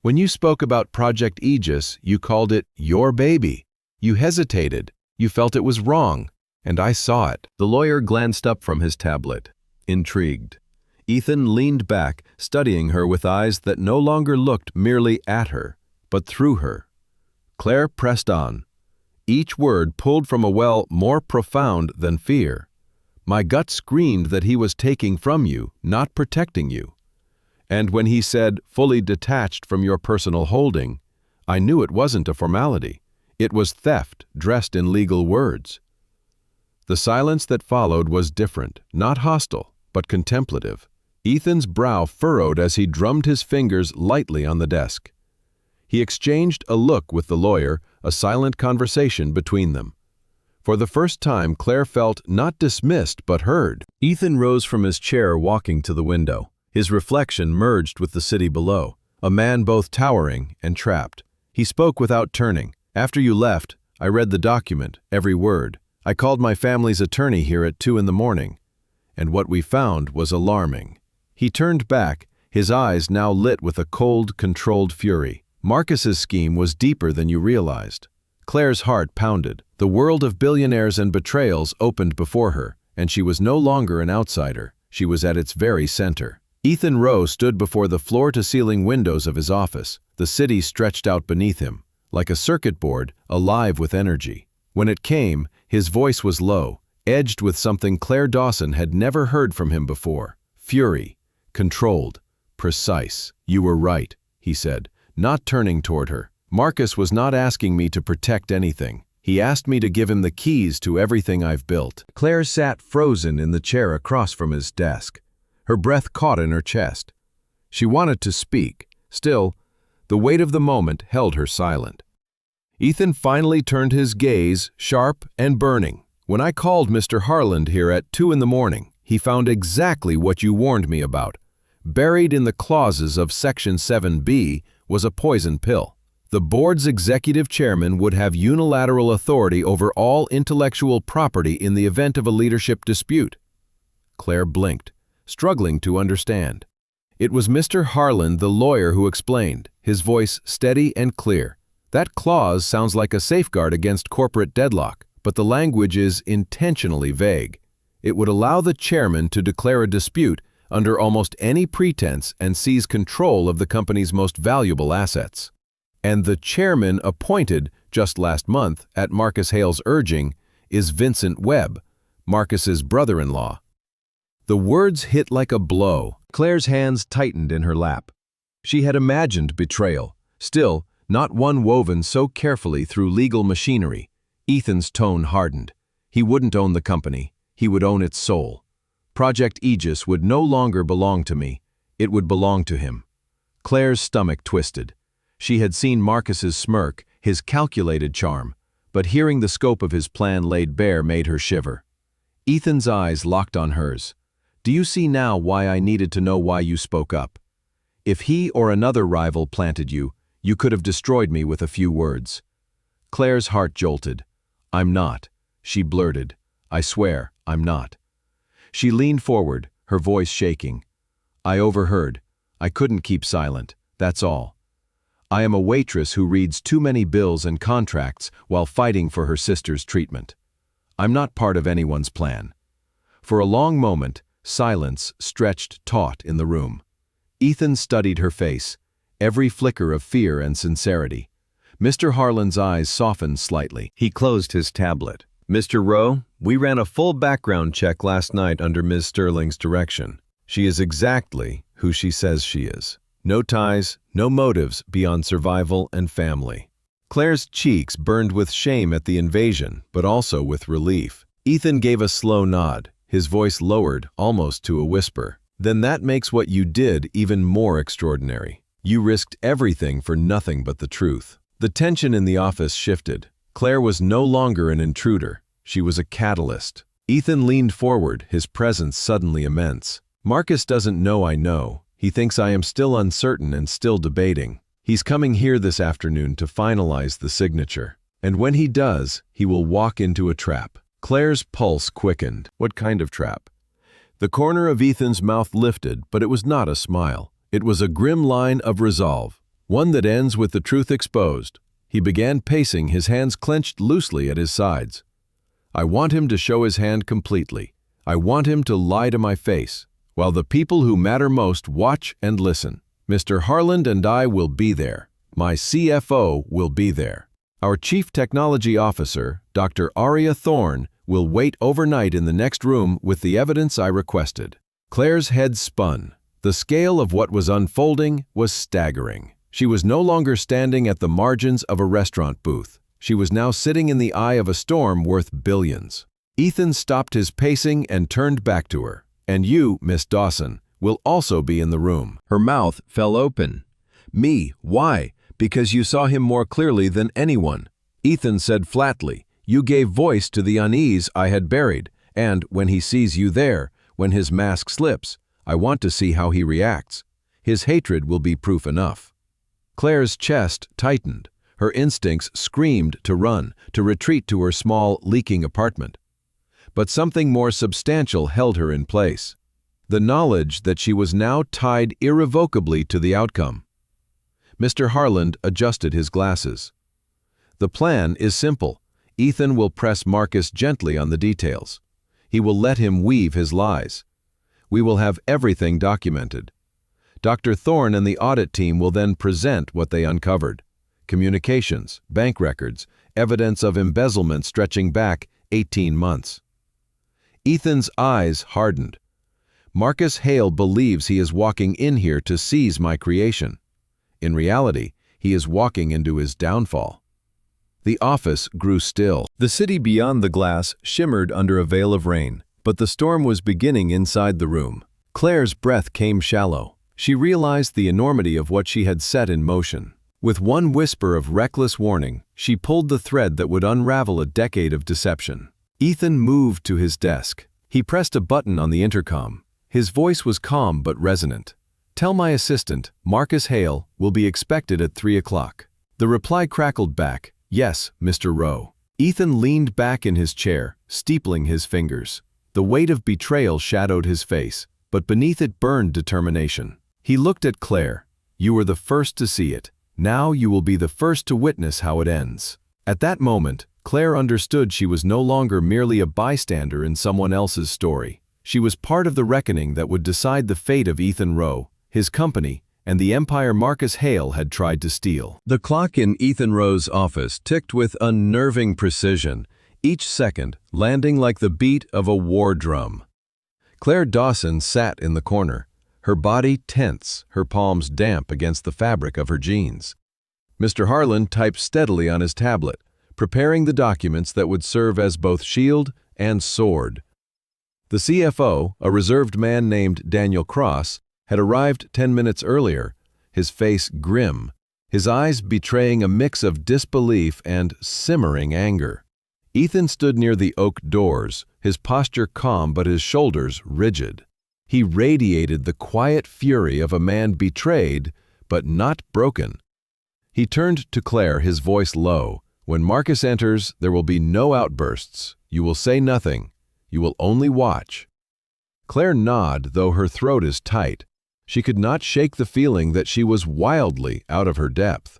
When you spoke about Project Aegis, you called it your baby. You hesitated. You felt it was wrong. And I saw it." The lawyer glanced up from his tablet, intrigued. Ethan leaned back, studying her with eyes that no longer looked merely at her, but through her. Claire pressed on, each word pulled from a well more profound than fear. "My gut screamed that he was taking from you, not protecting you. And when he said, fully detached from your personal holding, I knew it wasn't a formality. It was theft dressed in legal words." The silence that followed was different, not hostile, but contemplative. Ethan's brow furrowed as he drummed his fingers lightly on the desk. He exchanged a look with the lawyer, a silent conversation between them. For the first time, Claire felt not dismissed but heard. Ethan rose from his chair, walking to the window. His reflection merged with the city below, a man both towering and trapped. He spoke without turning. "After you left, I read the document, every word. I called my family's attorney here at 2 a.m, and what we found was alarming." He turned back, his eyes now lit with a cold, controlled fury. Marcus's scheme was deeper than you realized. Claire's heart pounded. The world of billionaires and betrayals opened before her, and she was no longer an outsider. She was at its very center. Ethan Rowe stood before the floor-to-ceiling windows of his office. The city stretched out beneath him, like a circuit board, alive with energy. When it came, his voice was low, edged with something Claire Dawson had never heard from him before. Fury, controlled, precise. "You were right," he said, not turning toward her. "Marcus was not asking me to protect anything. He asked me to give him the keys to everything I've built." Claire sat frozen in the chair across from his desk. Her breath caught in her chest. She wanted to speak. Still, the weight of the moment held her silent. Ethan finally turned his gaze, sharp and burning. When I called Mr. Harland here at 2 in the morning, he found exactly what you warned me about. Buried in the clauses of Section 7B was a poison pill. The board's executive chairman would have unilateral authority over all intellectual property in the event of a leadership dispute. Claire blinked, struggling to understand. It was Mr. Harland, the lawyer, who explained, his voice steady and clear. That clause sounds like a safeguard against corporate deadlock, but the language is intentionally vague. It would allow the chairman to declare a dispute under almost any pretense and seize control of the company's most valuable assets. And the chairman appointed just last month, at Marcus Hale's urging, is Vincent Webb, Marcus's brother-in-law. The words hit like a blow. Claire's hands tightened in her lap. She had imagined betrayal, still not one woven so carefully through legal machinery. Ethan's tone hardened. He wouldn't own the company. He would own its soul. Project Aegis would no longer belong to me. It would belong to him. Claire's stomach twisted. She had seen Marcus's smirk, his calculated charm, but hearing the scope of his plan laid bare made her shiver. Ethan's eyes locked on hers. Do you see now why I needed to know why you spoke up? If he or another rival planted you, you could have destroyed me with a few words. Claire's heart jolted. I'm not, she blurted. I swear, I'm not. She leaned forward, her voice shaking. I overheard. I couldn't keep silent, that's all. I am a waitress who reads too many bills and contracts while fighting for her sister's treatment. I'm not part of anyone's plan. For a long moment, silence stretched taut in the room. Ethan studied her face, every flicker of fear and sincerity. Mr. Harland's eyes softened slightly. He closed his tablet. Mr. Rowe, we ran a full background check last night under Ms. Sterling's direction. She is exactly who she says she is. No ties, no motives beyond survival and family. Claire's cheeks burned with shame at the invasion, but also with relief. Ethan gave a slow nod, his voice lowered almost to a whisper. Then that makes what you did even more extraordinary. You risked everything for nothing but the truth. The tension in the office shifted. Claire was no longer an intruder. She was a catalyst. Ethan leaned forward, his presence suddenly immense. Marcus doesn't know I know. He thinks I am still uncertain and still debating. He's coming here this afternoon to finalize the signature. And when he does, he will walk into a trap. Claire's pulse quickened. What kind of trap? The corner of Ethan's mouth lifted, but it was not a smile. It was a grim line of resolve, one that ends with the truth exposed. He began pacing, his hands clenched loosely at his sides. I want him to show his hand completely. I want him to lie to my face, while the people who matter most watch and listen. Mr. Harland and I will be there. My CFO will be there. Our Chief Technology Officer, Dr. Aria Thorne, will wait overnight in the next room with the evidence I requested. Claire's head spun. The scale of what was unfolding was staggering. She was no longer standing at the margins of a restaurant booth. She was now sitting in the eye of a storm worth billions. Ethan stopped his pacing and turned back to her. And you, Miss Dawson, will also be in the room. Her mouth fell open. Me, why? Because you saw him more clearly than anyone. Ethan said flatly, you gave voice to the unease I had buried, and when he sees you there, when his mask slips, I want to see how he reacts. His hatred will be proof enough. Claire's chest tightened. Her instincts screamed to run, to retreat to her small, leaking apartment. But something more substantial held her in place. The knowledge that she was now tied irrevocably to the outcome. Mr. Harland adjusted his glasses. The plan is simple. Ethan will press Marcus gently on the details. He will let him weave his lies. We will have everything documented. Dr. Thorne and the audit team will then present what they uncovered. Communications, bank records, evidence of embezzlement stretching back 18 months. Ethan's eyes hardened. Marcus Hale believes he is walking in here to seize my creation. In reality, he is walking into his downfall. The office grew still. The city beyond the glass shimmered under a veil of rain, but the storm was beginning inside the room. Claire's breath came shallow. She realized the enormity of what she had set in motion. With one whisper of reckless warning, she pulled the thread that would unravel a decade of deception. Ethan moved to his desk. He pressed a button on the intercom. His voice was calm but resonant. "Tell my assistant, Marcus Hale, will be expected at 3 o'clock." The reply crackled back, "Yes, Mr. Rowe." Ethan leaned back in his chair, steepling his fingers. The weight of betrayal shadowed his face, but beneath it burned determination. He looked at Claire. "You were the first to see it. Now you will be the first to witness how it ends." At that moment, Claire understood she was no longer merely a bystander in someone else's story. She was part of the reckoning that would decide the fate of Ethan Rowe, his company, and the empire Marcus Hale had tried to steal. The clock in Ethan Rowe's office ticked with unnerving precision, each second landing like the beat of a war drum. Claire Dawson sat in the corner, her body tense, her palms damp against the fabric of her jeans. Mr. Harlan typed steadily on his tablet, preparing the documents that would serve as both shield and sword. The CFO, a reserved man named Daniel Cross, had arrived 10 minutes earlier, his face grim, his eyes betraying a mix of disbelief and simmering anger. Ethan stood near the oak doors, his posture calm but his shoulders rigid. He radiated the quiet fury of a man betrayed but not broken. He turned to Claire, his voice low. "When Marcus enters, there will be no outbursts. You will say nothing. You will only watch." Claire nodded, though her throat is tight. She could not shake the feeling that she was wildly out of her depth.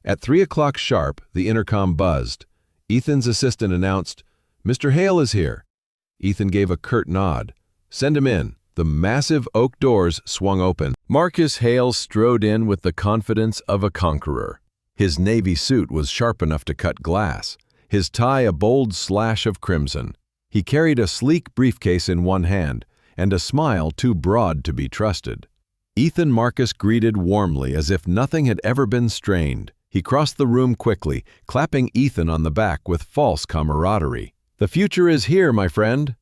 At 3 o'clock sharp, the intercom buzzed. Ethan's assistant announced, "Mr. Hale is here." Ethan gave a curt nod. "Send him in." The massive oak doors swung open. Marcus Hale strode in with the confidence of a conqueror. His navy suit was sharp enough to cut glass, his tie a bold slash of crimson. He carried a sleek briefcase in one hand, and a smile too broad to be trusted. Ethan Marcus greeted warmly as if nothing had ever been strained. He crossed the room quickly, clapping Ethan on the back with false camaraderie. "The future is here, my friend."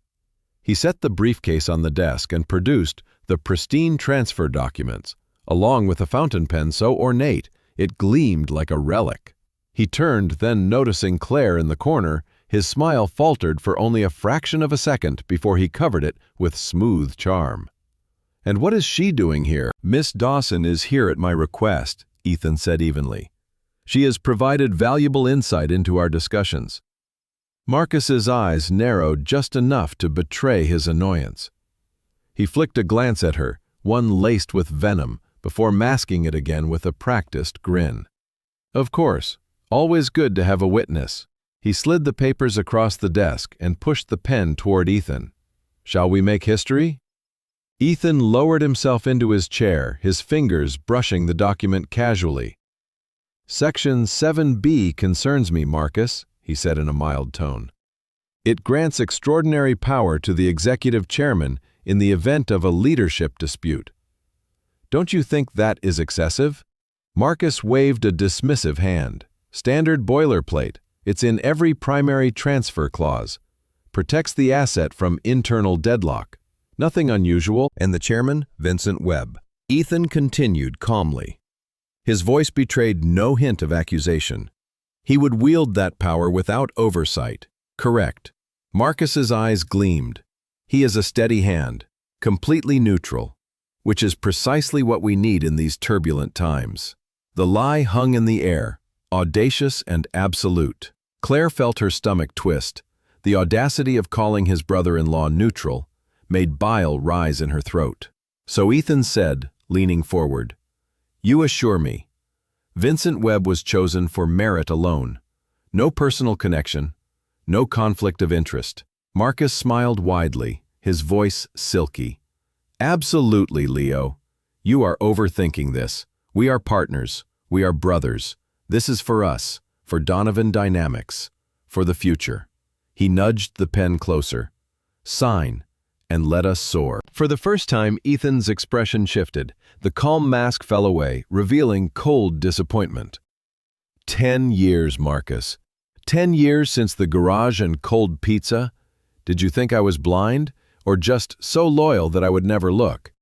He set the briefcase on the desk and produced the pristine transfer documents, along with a fountain pen so ornate it gleamed like a relic. He turned, then noticing Claire in the corner, his smile faltered for only a fraction of a second before he covered it with smooth charm. "And what is she doing here?" "Miss Dawson is here at my request," Ethan said evenly. "She has provided valuable insight into our discussions." Marcus's eyes narrowed just enough to betray his annoyance. He flicked a glance at her, one laced with venom, before masking it again with a practiced grin. "Of course, always good to have a witness." He slid the papers across the desk and pushed the pen toward Ethan. "Shall we make history?" Ethan lowered himself into his chair, his fingers brushing the document casually. "Section 7B concerns me, Marcus," he said in a mild tone. "It grants extraordinary power to the executive chairman in the event of a leadership dispute. Don't you think that is excessive?" Marcus waved a dismissive hand. "Standard boilerplate. It's in every primary transfer clause. Protects the asset from internal deadlock. Nothing unusual." "And the chairman, Vincent Webb." Ethan continued calmly. His voice betrayed no hint of accusation. "He would wield that power without oversight." "Correct." Marcus's eyes gleamed. "He is a steady hand, completely neutral, which is precisely what we need in these turbulent times." The lie hung in the air, audacious and absolute. Claire felt her stomach twist. The audacity of calling his brother-in-law neutral made bile rise in her throat. So Ethan said, leaning forward, "You assure me, Vincent Webb was chosen for merit alone. No personal connection, no conflict of interest." Marcus smiled widely, his voice silky. "Absolutely, Leo. You are overthinking this. We are partners. We are brothers. This is for us, for Donovan Dynamics, for the future." He nudged the pen closer. "Sign, and let us soar." For the first time, Ethan's expression shifted. The calm mask fell away, revealing cold disappointment. 10 years, Marcus. 10 years since the garage and cold pizza? Did you think I was blind, or just so loyal that I would never look?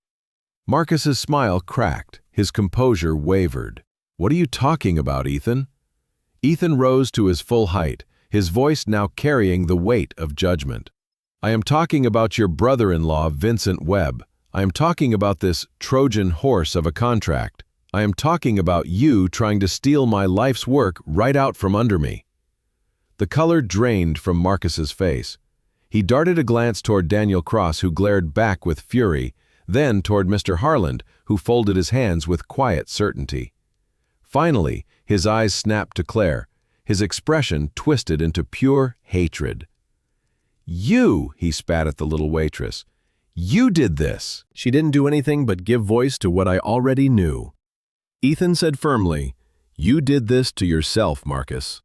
Marcus's smile cracked, his composure wavered. "What are you talking about, Ethan?" Ethan rose to his full height, his voice now carrying the weight of judgment. "I am talking about your brother-in-law, Vincent Webb. I am talking about this Trojan horse of a contract. I am talking about you trying to steal my life's work right out from under me." The color drained from Marcus's face. He darted a glance toward Daniel Cross, who glared back with fury, then toward Mr. Harland, who folded his hands with quiet certainty. Finally, his eyes snapped to Claire, his expression twisted into pure hatred. "You," he spat at the little waitress. "You did this." She didn't do anything but give voice to what I already knew. Ethan said firmly, "You did this to yourself, Marcus."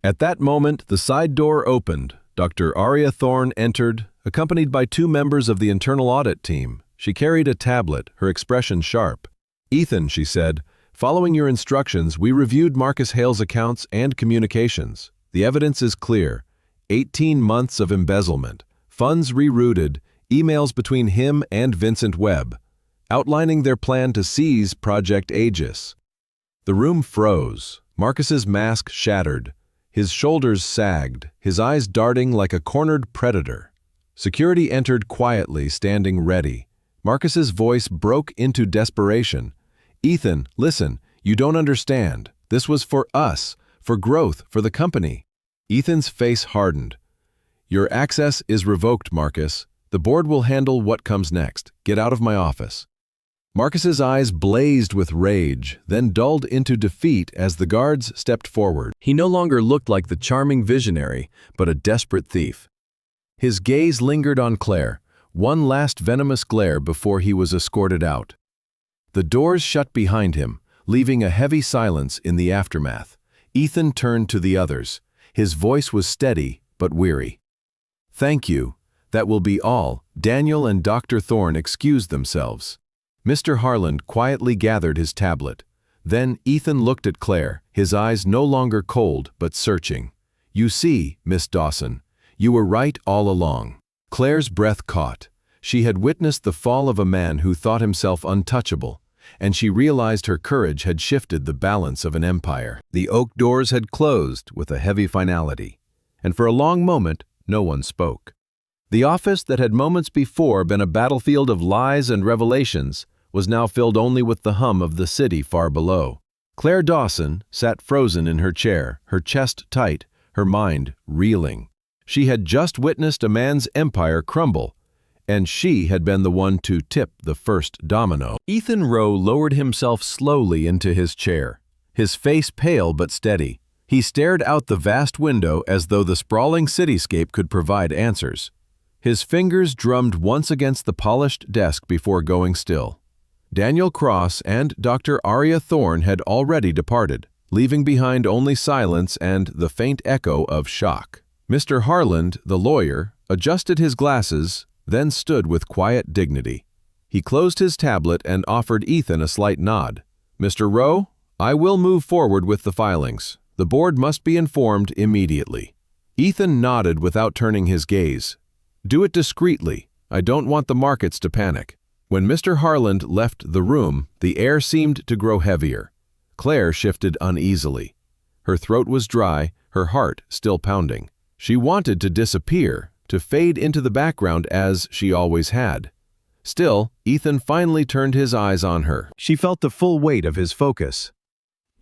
At that moment, the side door opened. Dr. Aria Thorne entered, accompanied by 2 members of the internal audit team. She carried a tablet, her expression sharp. "Ethan," she said, "following your instructions, we reviewed Marcus Hale's accounts and communications. The evidence is clear. 18 months of embezzlement, funds rerouted, emails between him and Vincent Webb, outlining their plan to seize Project Aegis." The room froze. Marcus's mask shattered. His shoulders sagged, his eyes darting like a cornered predator. Security entered quietly, standing ready. Marcus's voice broke into desperation. "Ethan, listen, you don't understand. This was for us, for growth, for the company." Ethan's face hardened. "Your access is revoked, Marcus. The board will handle what comes next. Get out of my office." Marcus's eyes blazed with rage, then dulled into defeat as the guards stepped forward. He no longer looked like the charming visionary, but a desperate thief. His gaze lingered on Claire, one last venomous glare before he was escorted out. The doors shut behind him, leaving a heavy silence in the aftermath. Ethan turned to the others. His voice was steady but weary. "Thank you. That will be all." Daniel and Dr. Thorne excused themselves. Mr. Harland quietly gathered his tablet. Then Ethan looked at Claire, his eyes no longer cold but searching. "You see, Miss Dawson, you were right all along." Claire's breath caught. She had witnessed the fall of a man who thought himself untouchable, and she realized her courage had shifted the balance of an empire. The oak doors had closed with a heavy finality, and for a long moment no one spoke. The office that had moments before been a battlefield of lies and revelations was now filled only with the hum of the city far below. Claire Dawson sat frozen in her chair, her chest tight, her mind reeling. She had just witnessed a man's empire crumble, and she had been the one to tip the first domino. Ethan Rowe lowered himself slowly into his chair, his face pale but steady. He stared out the vast window as though the sprawling cityscape could provide answers. His fingers drummed once against the polished desk before going still. Daniel Cross and Dr. Aria Thorne had already departed, leaving behind only silence and the faint echo of shock. Mr. Harland, the lawyer, adjusted his glasses, then stood with quiet dignity. He closed his tablet and offered Ethan a slight nod. "Mr. Rowe, I will move forward with the filings. The board must be informed immediately." Ethan nodded without turning his gaze. "Do it discreetly. I don't want the markets to panic." When Mr. Harland left the room, the air seemed to grow heavier. Claire shifted uneasily. Her throat was dry, her heart still pounding. She wanted to disappear, to fade into the background as she always had. Still, Ethan finally turned his eyes on her. She felt the full weight of his focus.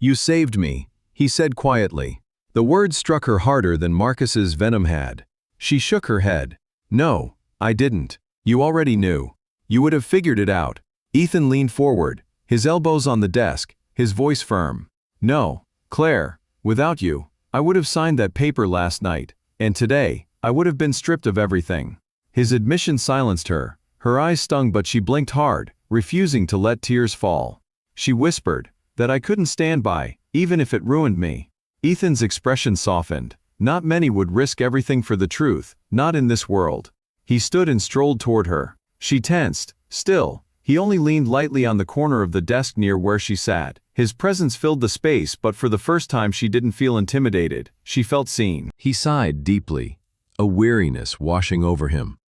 "You saved me," he said quietly. The words struck her harder than Marcus's venom had. She shook her head. "No, I didn't. You already knew. You would have figured it out." Ethan leaned forward, his elbows on the desk, his voice firm. "No, Claire, without you, I would have signed that paper last night, and today, I would have been stripped of everything." His admission silenced her. Her eyes stung, but she blinked hard, refusing to let tears fall. She whispered, "That I couldn't stand by, even if it ruined me." Ethan's expression softened. Not many would risk everything for the truth, not in this world. He stood and strolled toward her. She tensed. Still, he only leaned lightly on the corner of the desk near where she sat. His presence filled the space, but for the first time she didn't feel intimidated. She felt seen. He sighed deeply, a weariness washing over him.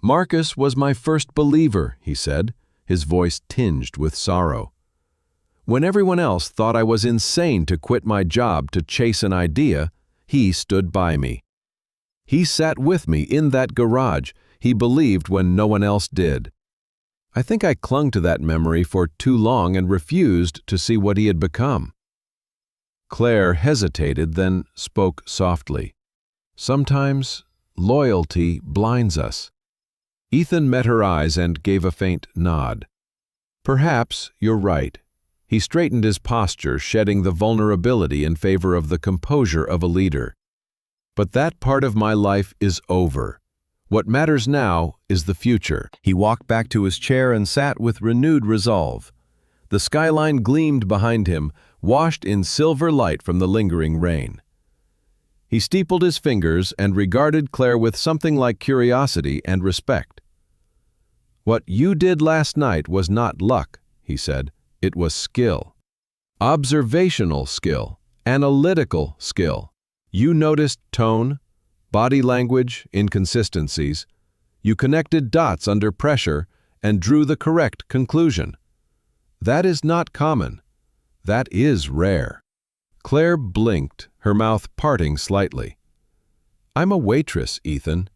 "Marcus was my first believer," he said, his voice tinged with sorrow. "When everyone else thought I was insane to quit my job to chase an idea, He stood by me. He sat with me in that garage. He believed when no one else did. I think I clung to that memory for too long and refused to see what he had become. Claire hesitated, then spoke softly. Sometimes loyalty blinds us. Ethan met her eyes and gave a faint nod. Perhaps you're right. He straightened his posture, shedding the vulnerability in favor of the composure of a leader. But that part of my life is over. What matters now is the future. He walked back to his chair and sat with renewed resolve. The skyline gleamed behind him, washed in silver light from the lingering rain. He steepled his fingers and regarded Claire with something like curiosity and respect. "What you did last night was not luck," he said. "It was skill. Observational skill, analytical skill. You noticed tone, body language, inconsistencies. You connected dots under pressure and drew the correct conclusion. That is not common. That is rare." Claire blinked, her mouth parting slightly. "I'm a waitress, Ethan."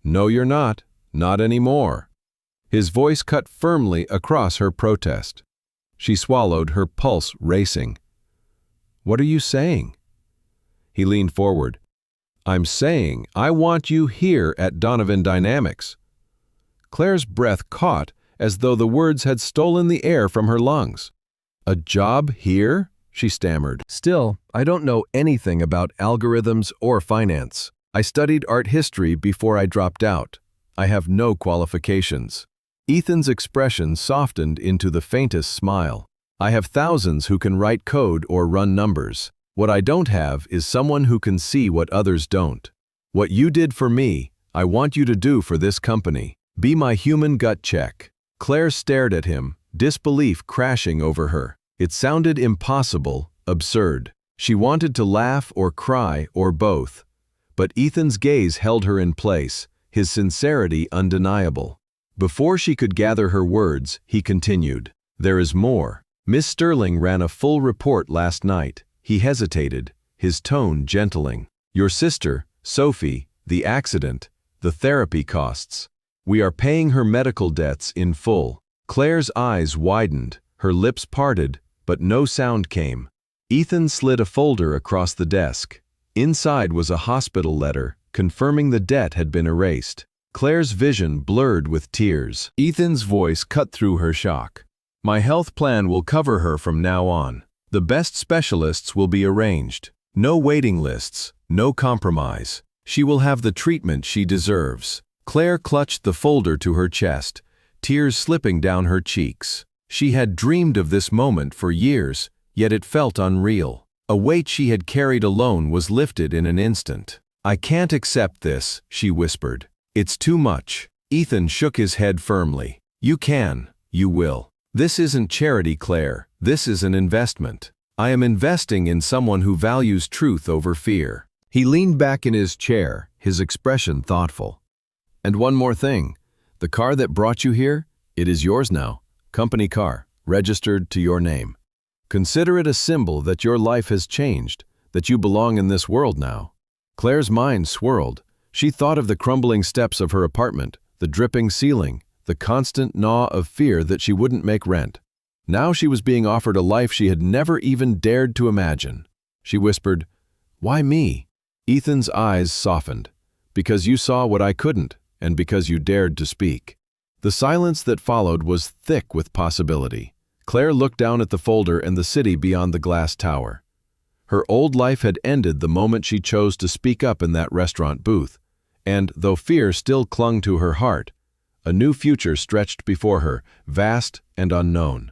"No, you're not. Not anymore." His voice cut firmly across her protest. She swallowed, her pulse racing. "What are you saying?" He leaned forward. "I'm saying I want you here at Donovan Dynamics." Claire's breath caught as though the words had stolen the air from her lungs. "A job here?" she stammered. "Still, I don't know anything about algorithms or finance. I studied art history before I dropped out. I have no qualifications." Ethan's expression softened into the faintest smile. "I have thousands who can write code or run numbers. What I don't have is someone who can see what others don't. What you did for me, I want you to do for this company. Be my human gut check." Claire stared at him, disbelief crashing over her. It sounded impossible, absurd. She wanted to laugh or cry or both. But Ethan's gaze held her in place, his sincerity undeniable. Before she could gather her words, he continued, "There is more. Miss Sterling ran a full report last night." He hesitated, his tone gentling. "Your sister, Sophie, the accident, the therapy costs. We are paying her medical debts in full." Claire's eyes widened, her lips parted, but no sound came. Ethan slid a folder across the desk. Inside was a hospital letter, confirming the debt had been erased. Claire's vision blurred with tears. Ethan's voice cut through her shock. "My health plan will cover her from now on. The best specialists will be arranged. No waiting lists, no compromise. She will have the treatment she deserves." Claire clutched the folder to her chest, tears slipping down her cheeks. She had dreamed of this moment for years, yet it felt unreal. A weight she had carried alone was lifted in an instant. "I can't accept this," she whispered. "It's too much." Ethan shook his head firmly. "You can, you will. This isn't charity, Claire. This is an investment. I am investing in someone who values truth over fear." He leaned back in his chair, his expression thoughtful. "And one more thing. The car that brought you here, it is yours now. Company car, registered to your name. Consider it a symbol that your life has changed, that you belong in this world now." Claire's mind swirled. She thought of the crumbling steps of her apartment, the dripping ceiling, the constant gnaw of fear that she wouldn't make rent. Now she was being offered a life she had never even dared to imagine. She whispered, "Why me?" Ethan's eyes softened. "Because you saw what I couldn't, and because you dared to speak." The silence that followed was thick with possibility. Claire looked down at the folder and the city beyond the glass tower. Her old life had ended the moment she chose to speak up in that restaurant booth, and, though fear still clung to her heart, a new future stretched before her, vast and unknown.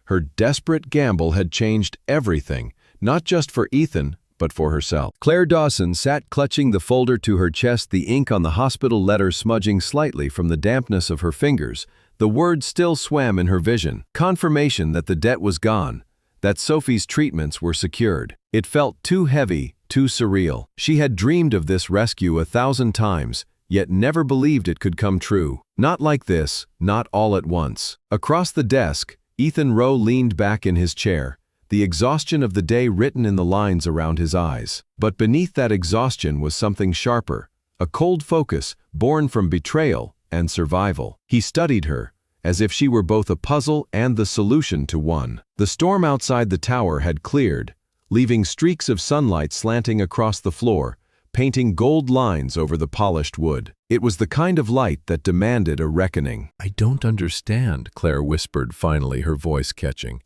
Her desperate gamble had changed everything, not just for Ethan, but for herself. Claire Dawson sat clutching the folder to her chest, the ink on the hospital letter smudging slightly from the dampness of her fingers. The words still swam in her vision. Confirmation that the debt was gone, that Sophie's treatments were secured. It felt too heavy, too surreal. She had dreamed of this rescue 1,000 times, yet never believed it could come true. Not like this, not all at once. Across the desk, Ethan Rowe leaned back in his chair, the exhaustion of the day written in the lines around his eyes. But beneath that exhaustion was something sharper, a cold focus born from betrayal and survival. He studied her, as if she were both a puzzle and the solution to one. The storm outside the tower had cleared, leaving streaks of sunlight slanting across the floor, painting gold lines over the polished wood. It was the kind of light that demanded a reckoning. "I don't understand," Claire whispered finally, her voice catching.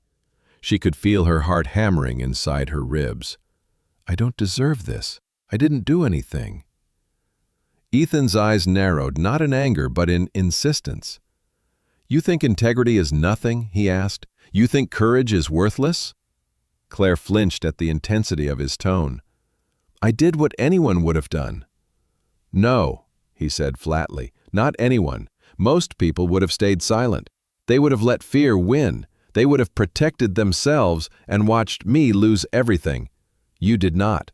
She could feel her heart hammering inside her ribs. "I don't deserve this. I didn't do anything." Ethan's eyes narrowed, not in anger but in insistence. "You think integrity is nothing?" he asked. "You think courage is worthless?" Claire flinched at the intensity of his tone. "I did what anyone would have done." "No," he said flatly, "not anyone. Most people would have stayed silent. They would have let fear win. They would have protected themselves and watched me lose everything. You did not.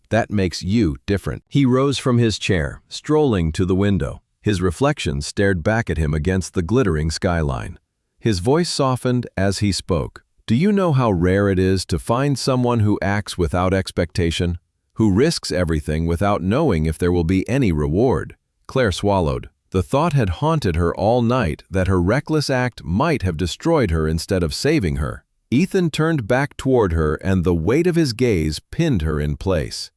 That makes you different." He rose from his chair, strolling to the window. His reflection stared back at him against the glittering skyline. His voice softened as he spoke. "Do you know how rare it is to find someone who acts without expectation? Who risks everything without knowing if there will be any reward?" Claire swallowed. The thought had haunted her all night that her reckless act might have destroyed her instead of saving her. Ethan turned back toward her, and the weight of his gaze pinned her in place.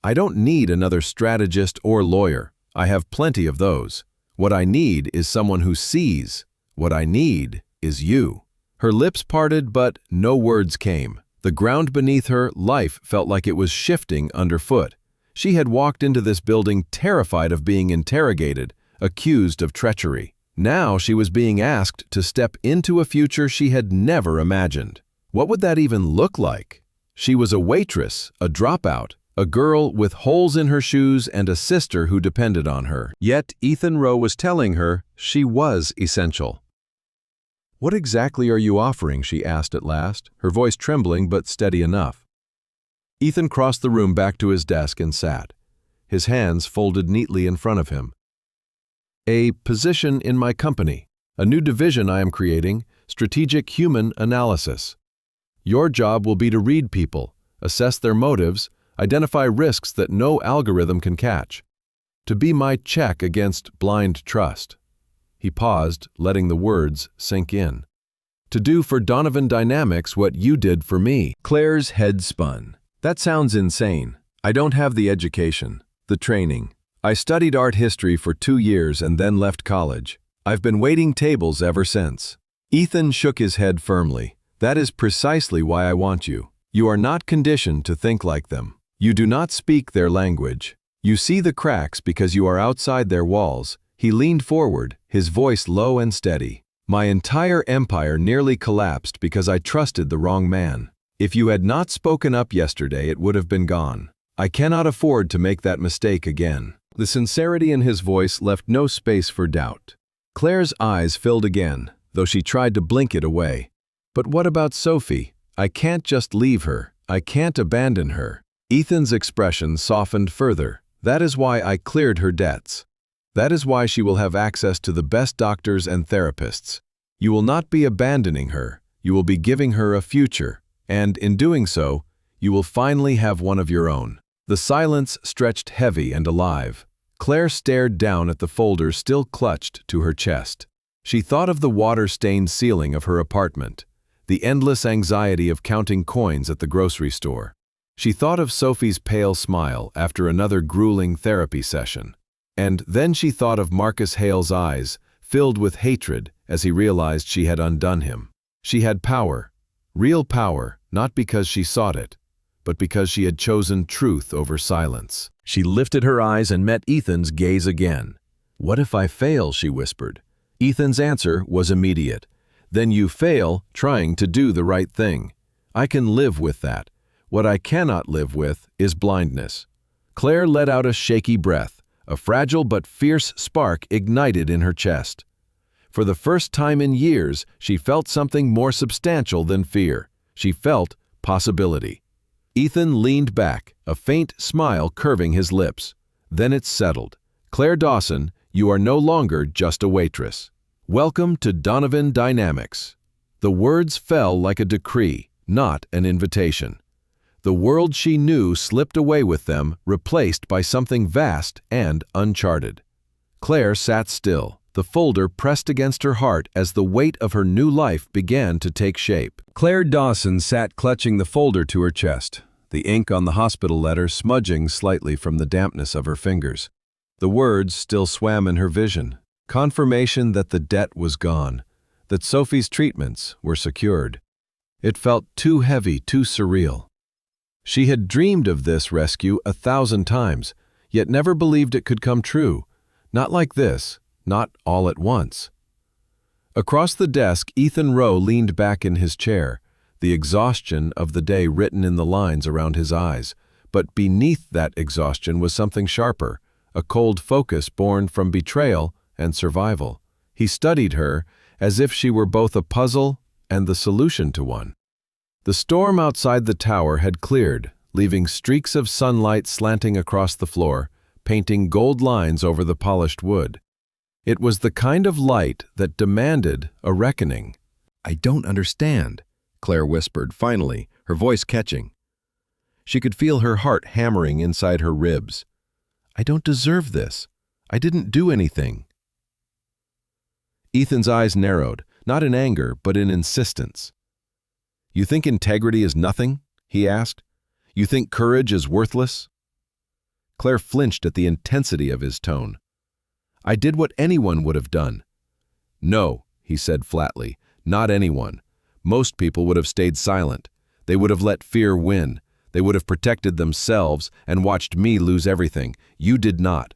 "I don't need another strategist or lawyer. I have plenty of those. What I need is someone who sees. What I need is you." Her lips parted, but no words came. The ground beneath her, life felt like it was shifting underfoot. She had walked into this building terrified of being interrogated, accused of treachery. Now she was being asked to step into a future she had never imagined. What would that even look like? She was a waitress, a dropout, a girl with holes in her shoes and a sister who depended on her. Yet Ethan Rowe was telling her she was essential. "What exactly are you offering?" she asked at last, her voice trembling but steady enough. Ethan crossed the room back to his desk and sat, his hands folded neatly in front of him. "A position in my company, a new division I am creating, strategic human analysis. Your job will be to read people, assess their motives, identify risks that no algorithm can catch. To be my check against blind trust." He paused, letting the words sink in. "To do for Donovan Dynamics what you did for me." Claire's head spun. "That sounds insane. I don't have the education, the training. I studied art history for 2 years and then left college. I've been waiting tables ever since." Ethan shook his head firmly. "That is precisely why I want you. You are not conditioned to think like them. You do not speak their language. You see the cracks because you are outside their walls." He leaned forward, his voice low and steady. "My entire empire nearly collapsed because I trusted the wrong man. If you had not spoken up yesterday, it would have been gone. I cannot afford to make that mistake again." The sincerity in his voice left no space for doubt. Claire's eyes filled again, though she tried to blink it away. "But what about Sophie? I can't just leave her. I can't abandon her." Ethan's expression softened further. "That is why I cleared her debts. That is why she will have access to the best doctors and therapists. You will not be abandoning her. You will be giving her a future. And in doing so, you will finally have one of your own." The silence stretched heavy and alive. Claire stared down at the folders still clutched to her chest. She thought of the water-stained ceiling of her apartment, the endless anxiety of counting coins at the grocery store. She thought of Sophie's pale smile after another grueling therapy session. And then she thought of Marcus Hale's eyes, filled with hatred as he realized she had undone him. She had power, real power, not because she sought it, but because she had chosen truth over silence. She lifted her eyes and met Ethan's gaze again. "What if I fail?" she whispered. Ethan's answer was immediate. "Then you fail trying to do the right thing. I can live with that. What I cannot live with is blindness." Claire let out a shaky breath. A fragile but fierce spark ignited in her chest. For the first time in years, she felt something more substantial than fear. She felt possibility. Ethan leaned back, a faint smile curving his lips. Then it settled. "Claire Dawson, you are no longer just a waitress. Welcome to Donovan Dynamics." The words fell like a decree. not an invitation. The world she knew slipped away with them, replaced by something vast and uncharted. Claire sat still, the folder pressed against her heart as the weight of her new life began to take shape. Claire Dawson sat clutching the folder to her chest, the ink on the hospital letter smudging slightly from the dampness of her fingers. The words still swam in her vision, confirmation that the debt was gone, that Sophie's treatments were secured. It felt too heavy, too surreal. She had dreamed of this rescue 1,000 times, yet never believed it could come true. Not like this, not all at once. Across the desk, Ethan Rowe leaned back in his chair, the exhaustion of the day written in the lines around his eyes. But beneath that exhaustion was something sharper, a cold focus born from betrayal and survival. He studied her as if she were both a puzzle and the solution to one. The storm outside the tower had cleared, leaving streaks of sunlight slanting across the floor, painting gold lines over the polished wood. It was the kind of light that demanded a reckoning. "I don't understand," Claire whispered finally, her voice catching. She could feel her heart hammering inside her ribs. "I don't deserve this. I didn't do anything." Ethan's eyes narrowed, not in anger, but in insistence. "You think integrity is nothing?" he asked. "You think courage is worthless?" Claire flinched at the intensity of his tone. "I did what anyone would have done." "No," he said flatly, "not anyone. Most people would have stayed silent. They would have let fear win. They would have protected themselves and watched me lose everything. You did not.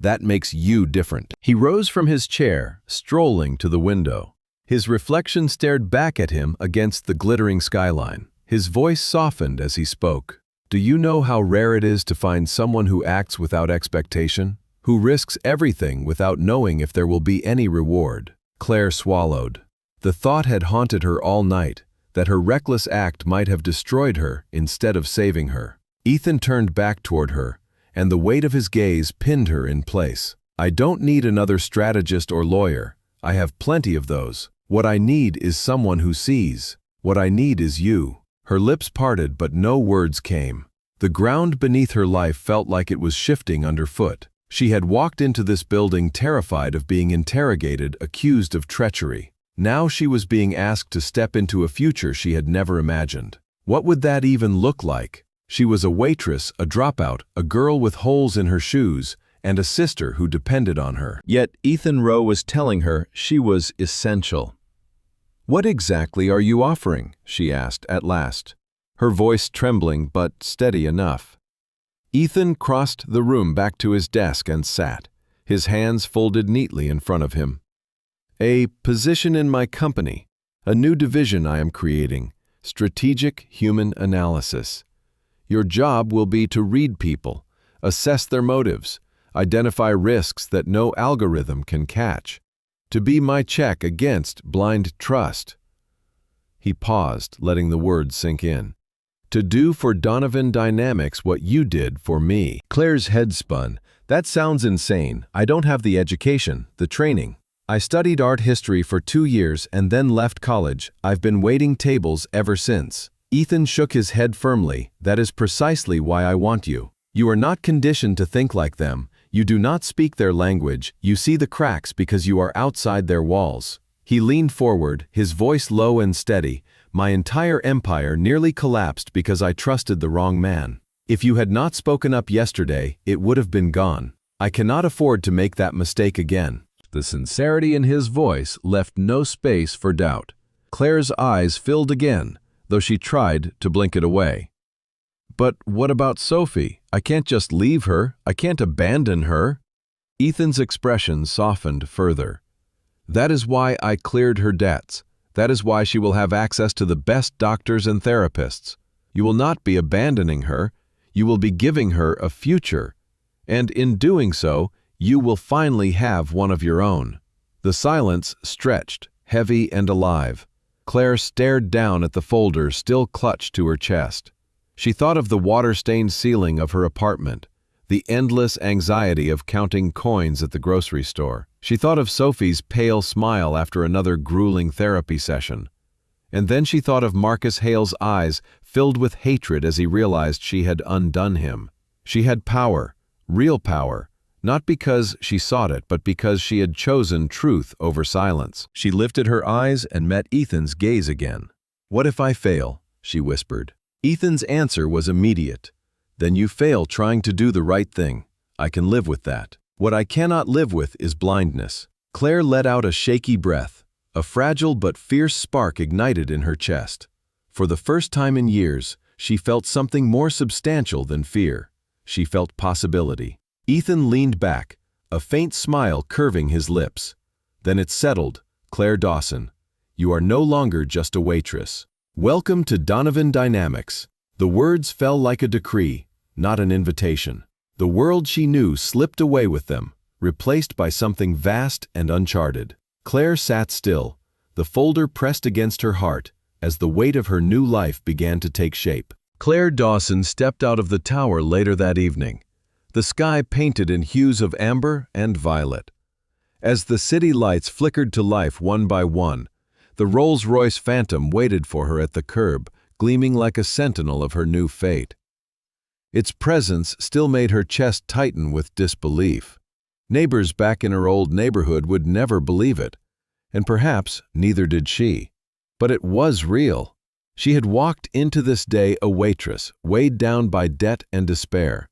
That makes you different." He rose from his chair, strolling to the window. His reflection stared back at him against the glittering skyline. His voice softened as he spoke. "Do you know how rare it is to find someone who acts without expectation? Who risks everything without knowing if there will be any reward?" Claire swallowed. The thought had haunted her all night, that her reckless act might have destroyed her instead of saving her. Ethan turned back toward her, and the weight of his gaze pinned her in place. "I don't need another strategist or lawyer. I have plenty of those. What I need is someone who sees. What I need is you." Her lips parted, but no words came. The ground beneath her life felt like it was shifting underfoot. She had walked into this building terrified of being interrogated, accused of treachery. Now she was being asked to step into a future she had never imagined. What would that even look like? She was a waitress, a dropout, a girl with holes in her shoes, and a sister who depended on her. Yet Ethan Rowe was telling her she was essential. "What exactly are you offering?" she asked at last, her voice trembling but steady enough. Ethan crossed the room back to his desk and sat, his hands folded neatly in front of him. "A position in my company, a new division I am creating, strategic human analysis. Your job will be to read people, assess their motives, identify risks that no algorithm can catch, to be my check against blind trust." He paused, letting the words sink in. "To do for Donovan Dynamics what you did for me." Claire's head spun. "That sounds insane. I don't have the education, the training. I studied art history for 2 years and then left college. I've been waiting tables ever since." Ethan shook his head firmly. "That is precisely why I want you. You are not conditioned to think like them. You do not speak their language. You see the cracks because you are outside their walls." He leaned forward, his voice low and steady. "My entire empire nearly collapsed because I trusted the wrong man. If you had not spoken up yesterday, it would have been gone. I cannot afford to make that mistake again." The sincerity in his voice left no space for doubt. Claire's eyes filled again, though she tried to blink it away. "But what about Sophie? I can't just leave her. I can't abandon her." Ethan's expression softened further. "That is why I cleared her debts. That is why she will have access to the best doctors and therapists. You will not be abandoning her. You will be giving her a future. And in doing so, you will finally have one of your own." The silence stretched, heavy and alive. Claire stared down at the folder still clutched to her chest. She thought of the water-stained ceiling of her apartment, the endless anxiety of counting coins at the grocery store. She thought of Sophie's pale smile after another grueling therapy session. And then she thought of Marcus Hale's eyes filled with hatred as he realized she had undone him. She had power, real power, not because she sought it, but because she had chosen truth over silence. She lifted her eyes and met Ethan's gaze again. "What if I fail?" she whispered. Ethan's answer was immediate. "Then you fail trying to do the right thing. I can live with that. What I cannot live with is blindness." Claire let out a shaky breath. A fragile but fierce spark ignited in her chest. For the first time in years, she felt something more substantial than fear. She felt possibility. Ethan leaned back, a faint smile curving his lips. "Then it's settled, Claire Dawson. You are no longer just a waitress. Welcome to Donovan Dynamics." The words fell like a decree, not an invitation. The world she knew slipped away with them, replaced by something vast and uncharted. Claire sat still, the folder pressed against her heart, as the weight of her new life began to take shape. Claire Dawson stepped out of the tower later that evening, the sky painted in hues of amber and violet. As the city lights flickered to life one by one, the Rolls-Royce Phantom waited for her at the curb, gleaming like a sentinel of her new fate. Its presence still made her chest tighten with disbelief. Neighbors back in her old neighborhood would never believe it, and perhaps neither did she. But it was real. She had walked into this day a waitress, weighed down by debt and despair.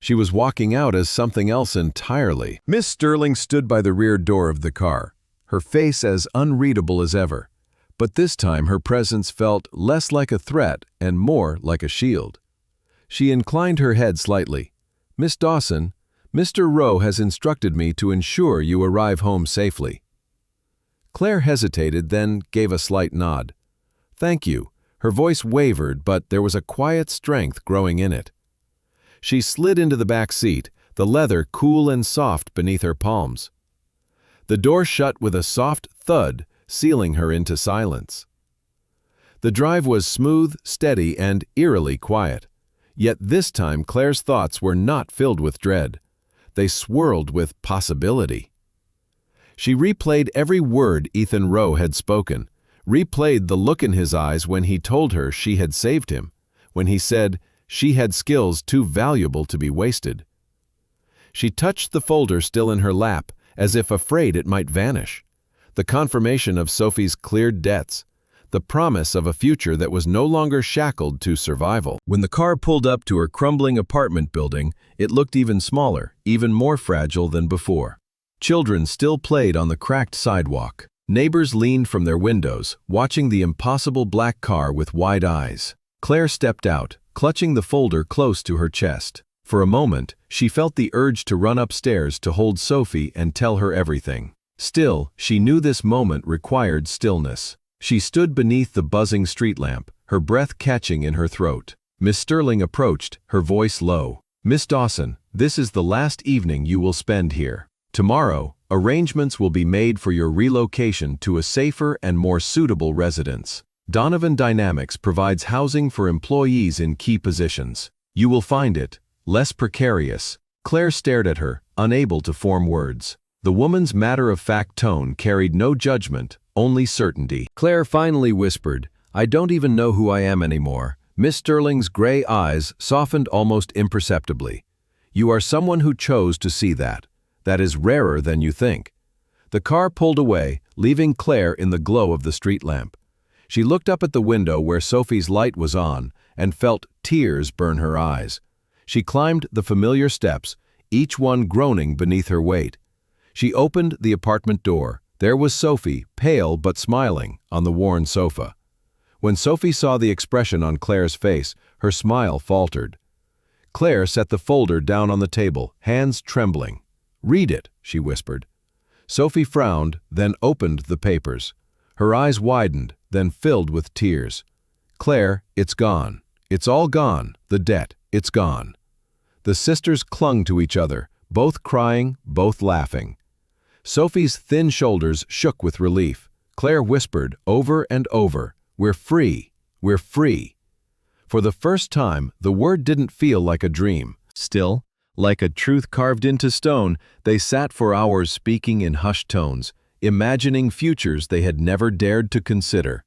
She was walking out as something else entirely. Miss Sterling stood by the rear door of the car, her face as unreadable as ever. But this time her presence felt less like a threat and more like a shield. She inclined her head slightly. "Miss Dawson, Mr. Rowe has instructed me to ensure you arrive home safely." Claire hesitated, then gave a slight nod. "Thank you." Her voice wavered, but there was a quiet strength growing in it. She slid into the back seat, the leather cool and soft beneath her palms. The door shut with a soft thud, sealing her into silence. The drive was smooth, steady, and eerily quiet. Yet this time Claire's thoughts were not filled with dread. They swirled with possibility. She replayed every word Ethan Rowe had spoken, replayed the look in his eyes when he told her she had saved him, when he said she had skills too valuable to be wasted. She touched the folder still in her lap, as if afraid it might vanish. The confirmation of Sophie's cleared debts, the promise of a future that was no longer shackled to survival. When the car pulled up to her crumbling apartment building, it looked even smaller, even more fragile than before. Children still played on the cracked sidewalk. Neighbors leaned from their windows, watching the impossible black car with wide eyes. Claire stepped out, clutching the folder close to her chest. For a moment, she felt the urge to run upstairs to hold Sophie and tell her everything. Still, she knew this moment required stillness. She stood beneath the buzzing street lamp, her breath catching in her throat. Miss Sterling approached, her voice low. "Miss Dawson, this is the last evening you will spend here. Tomorrow, arrangements will be made for your relocation to a safer and more suitable residence. Donovan Dynamics provides housing for employees in key positions. You will find it less precarious." Claire stared at her, unable to form words. The woman's matter-of-fact tone carried no judgment, only certainty. Claire finally whispered, "I don't even know who I am anymore." Miss Sterling's gray eyes softened almost imperceptibly. "You are someone who chose to see that. That is rarer than you think." The car pulled away, leaving Claire in the glow of the street lamp. She looked up at the window where Sophie's light was on and felt tears burn her eyes. She climbed the familiar steps, each one groaning beneath her weight. She opened the apartment door. There was Sophie, pale but smiling, on the worn sofa. When Sophie saw the expression on Claire's face, her smile faltered. Claire set the folder down on the table, hands trembling. "Read it," she whispered. Sophie frowned, then opened the papers. Her eyes widened, then filled with tears. "Claire, it's gone. It's all gone. The debt, it's gone." The sisters clung to each other, both crying, both laughing. Sophie's thin shoulders shook with relief. Claire whispered over and over, "We're free. We're free." For the first time, the word didn't feel like a dream. Still, like a truth carved into stone, they sat for hours speaking in hushed tones, imagining futures they had never dared to consider.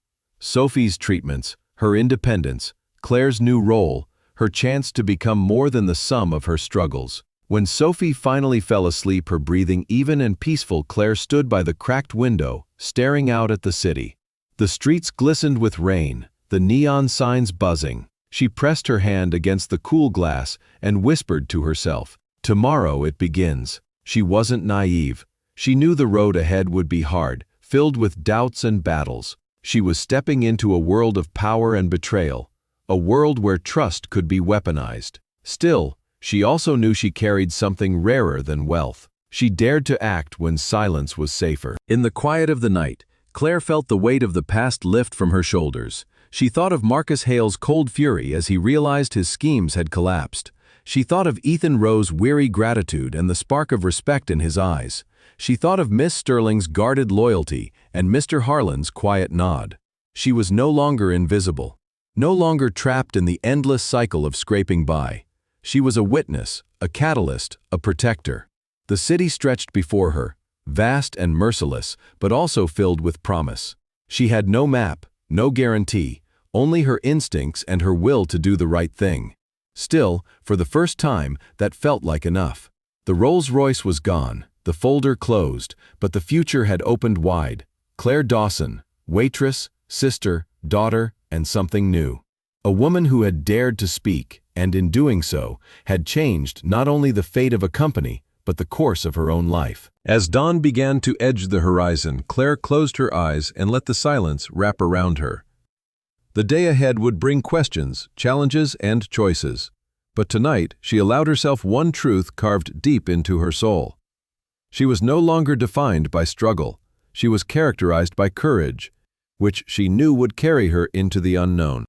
Sophie's treatments, her independence, Claire's new role, her chance to become more than the sum of her struggles. When Sophie finally fell asleep, her breathing even and peaceful, Claire stood by the cracked window, staring out at the city. The streets glistened with rain, the neon signs buzzing. She pressed her hand against the cool glass and whispered to herself, "Tomorrow it begins." She wasn't naive. She knew the road ahead would be hard, filled with doubts and battles. She was stepping into a world of power and betrayal, a world where trust could be weaponized. Still, she also knew she carried something rarer than wealth. She dared to act when silence was safer. In the quiet of the night, Claire felt the weight of the past lift from her shoulders. She thought of Marcus Hale's cold fury as he realized his schemes had collapsed. She thought of Ethan Rowe's weary gratitude and the spark of respect in his eyes. She thought of Miss Sterling's guarded loyalty and Mr. Harlan's quiet nod. She was no longer invisible, no longer trapped in the endless cycle of scraping by. She was a witness, a catalyst, a protector. The city stretched before her, vast and merciless, but also filled with promise. She had no map, no guarantee, only her instincts and her will to do the right thing. Still, for the first time, that felt like enough. The Rolls-Royce was gone, the folder closed, but the future had opened wide. Claire Dawson, waitress, sister, daughter, and something new. A woman who had dared to speak, and in doing so, had changed not only the fate of a company, but the course of her own life. As dawn began to edge the horizon, Claire closed her eyes and let the silence wrap around her. The day ahead would bring questions, challenges, and choices. But tonight, she allowed herself one truth carved deep into her soul. She was no longer defined by struggle. She was characterized by courage, which she knew would carry her into the unknown.